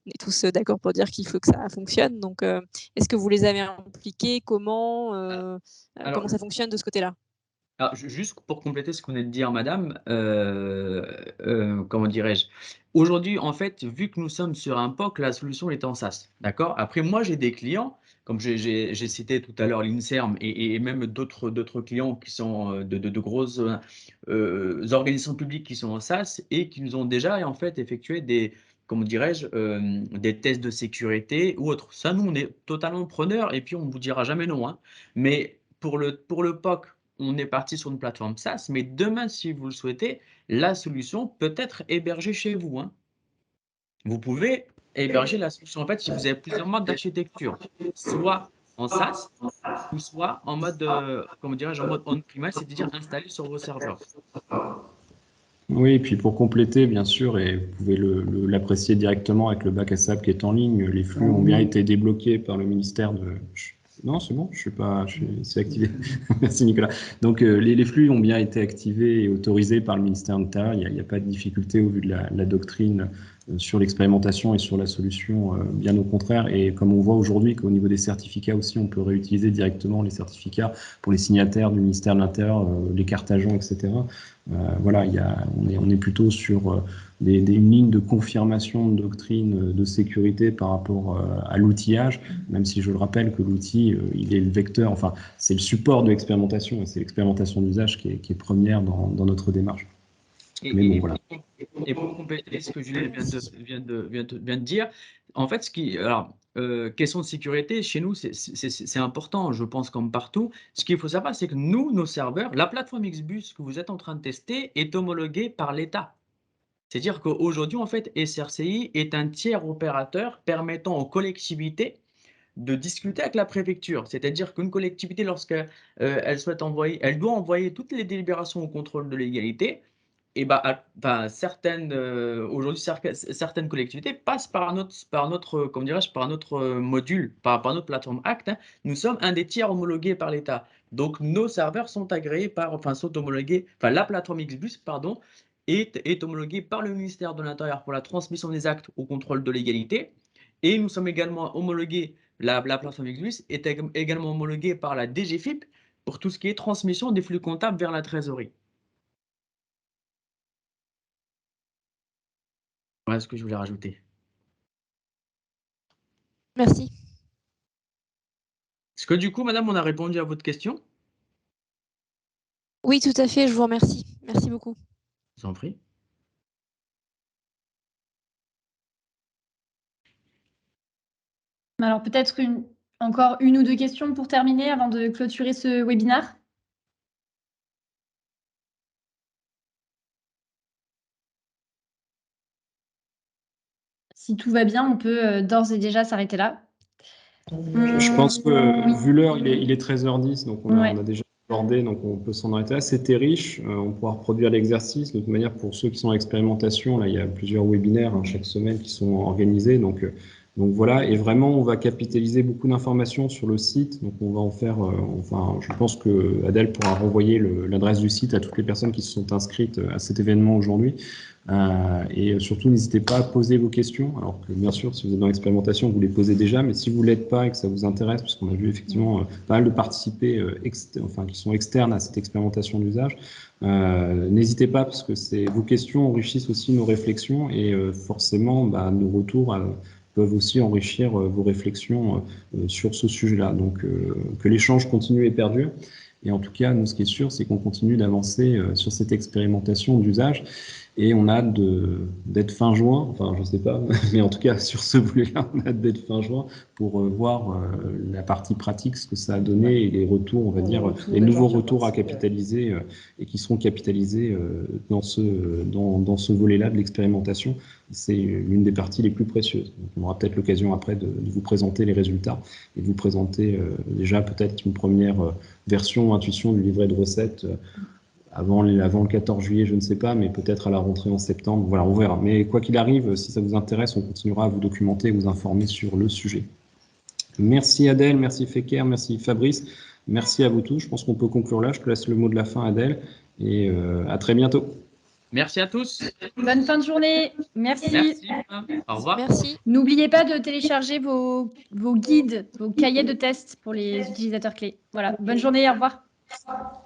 est tous d'accord pour dire qu'il faut que ça fonctionne. Donc, est-ce que vous les avez impliqués? Comment ça fonctionne de ce côté-là? Alors, juste pour compléter ce qu'on vient de dire, madame, comment dirais-je? Aujourd'hui, en fait, vu que nous sommes sur un POC, la solution est en SaaS. D'accord? Après, moi, j'ai des clients, comme j'ai cité tout à l'heure l'INSERM et même d'autres clients qui sont de grosses organisations publiques qui sont en SaaS et qui nous ont déjà, en fait, effectué des, comment dirais-je, des tests de sécurité ou autres. Ça, nous, on est totalement preneurs et puis on ne vous dira jamais non, hein. Mais pour le POC, on est parti sur une plateforme SaaS, mais demain, si vous le souhaitez, la solution peut être hébergée chez vous, hein. Vous pouvez héberger la solution, en fait, si vous avez plusieurs modes d'architecture, soit en SaaS, ou soit en mode, comment dirais-je, en mode on-premise, c'est-à-dire installé sur vos serveurs. Oui, et puis pour compléter, bien sûr, et vous pouvez l'apprécier directement avec le bac à sable qui est en ligne, les flux ont bien été débloqués par le ministère de... Non, c'est bon, c'est activé. Merci Nicolas. Donc les flux ont bien été activés et autorisés par le ministère de l'Intérieur. Il n'y a pas de difficulté au vu de la doctrine sur l'expérimentation et sur la solution, bien au contraire. Et comme on voit aujourd'hui qu'au niveau des certificats aussi, on peut réutiliser directement les certificats pour les signataires du ministère de l'Intérieur, les cartes agents, etc. Voilà, on est plutôt sur une ligne de confirmation de doctrine de sécurité par rapport à l'outillage, même si je le rappelle que l'outil, il est le vecteur, enfin, c'est le support de l'expérimentation et c'est l'expérimentation d'usage qui est première dans notre démarche. Voilà. Et pour compléter ce que Julien vient de dire, en fait, question de sécurité, chez nous, c'est important, je pense, comme partout. Ce qu'il faut savoir, c'est que nous, nos serveurs, la plateforme XBus que vous êtes en train de tester est homologuée par l'État. C'est-à-dire qu'aujourd'hui, en fait, SRCI est un tiers opérateur permettant aux collectivités de discuter avec la préfecture. C'est-à-dire qu'une collectivité, lorsqu'elle elle doit envoyer toutes les délibérations au contrôle de légalité. Et aujourd'hui, certaines collectivités passent par notre comment dirais-je, par notre module, par notre plateforme Act, hein. Nous sommes un des tiers homologués par l'État. Donc, nos serveurs sont agréés sont homologués, la plateforme XBus, pardon, est homologuée par le ministère de l'Intérieur pour la transmission des actes au contrôle de légalité. Et nous sommes également homologués, la plateforme XBus est également homologuée par la DGFiP pour tout ce qui est transmission des flux comptables vers la trésorerie. Voilà ce que je voulais rajouter. Merci. Est-ce que du coup, madame, on a répondu à votre question? Oui, tout à fait, je vous remercie. Merci beaucoup. Je vous en prie. Alors peut-être encore une ou deux questions pour terminer avant de clôturer ce webinaire. Si tout va bien, on peut d'ores et déjà s'arrêter là. Je pense que vu l'heure, il est 13h10, donc on a déjà abordé, donc on peut s'en arrêter là. C'était riche, on pourra reproduire l'exercice. De toute manière, pour ceux qui sont en expérimentation, là, il y a plusieurs webinaires chaque semaine qui sont organisés. Donc voilà, et vraiment, on va capitaliser beaucoup d'informations sur le site. Donc on va en faire, je pense que Adèle pourra renvoyer l'adresse du site à toutes les personnes qui se sont inscrites à cet événement aujourd'hui. Et surtout, n'hésitez pas à poser vos questions. Alors que bien sûr, si vous êtes dans l'expérimentation, vous les posez déjà, mais si vous ne l'êtes pas et que ça vous intéresse, parce qu'on a vu effectivement pas mal de participants qui sont externes à cette expérimentation d'usage, n'hésitez pas parce que vos questions enrichissent aussi nos réflexions et forcément, nos retours peuvent aussi enrichir vos réflexions sur ce sujet-là. Donc, que l'échange continue et perdure. Et en tout cas, nous, ce qui est sûr, c'est qu'on continue d'avancer sur cette expérimentation d'usage. Et on a hâte d'être fin juin, enfin je ne sais pas, mais en tout cas sur ce volet-là, on a hâte d'être fin juin pour voir la partie pratique, ce que ça a donné et les retours, on va dire, les nouveaux retours à capitaliser et qui seront capitalisés dans ce volet-là de l'expérimentation. C'est l'une des parties les plus précieuses. Donc, on aura peut-être l'occasion après de vous présenter les résultats et de vous présenter déjà peut-être une première version, intuition du livret de recettes avant le 14 juillet, je ne sais pas, mais peut-être à la rentrée en septembre. Voilà, on verra. Mais quoi qu'il arrive, si ça vous intéresse, on continuera à vous documenter et vous informer sur le sujet. Merci Adèle, merci Feker, merci Fabrice, merci à vous tous. Je pense qu'on peut conclure là. Je te laisse le mot de la fin, Adèle, et à très bientôt. Merci à tous. Bonne fin de journée. Merci. Merci. Au revoir. Merci. N'oubliez pas de télécharger vos guides, vos cahiers de tests pour les utilisateurs clés. Voilà. Bonne journée. Au revoir.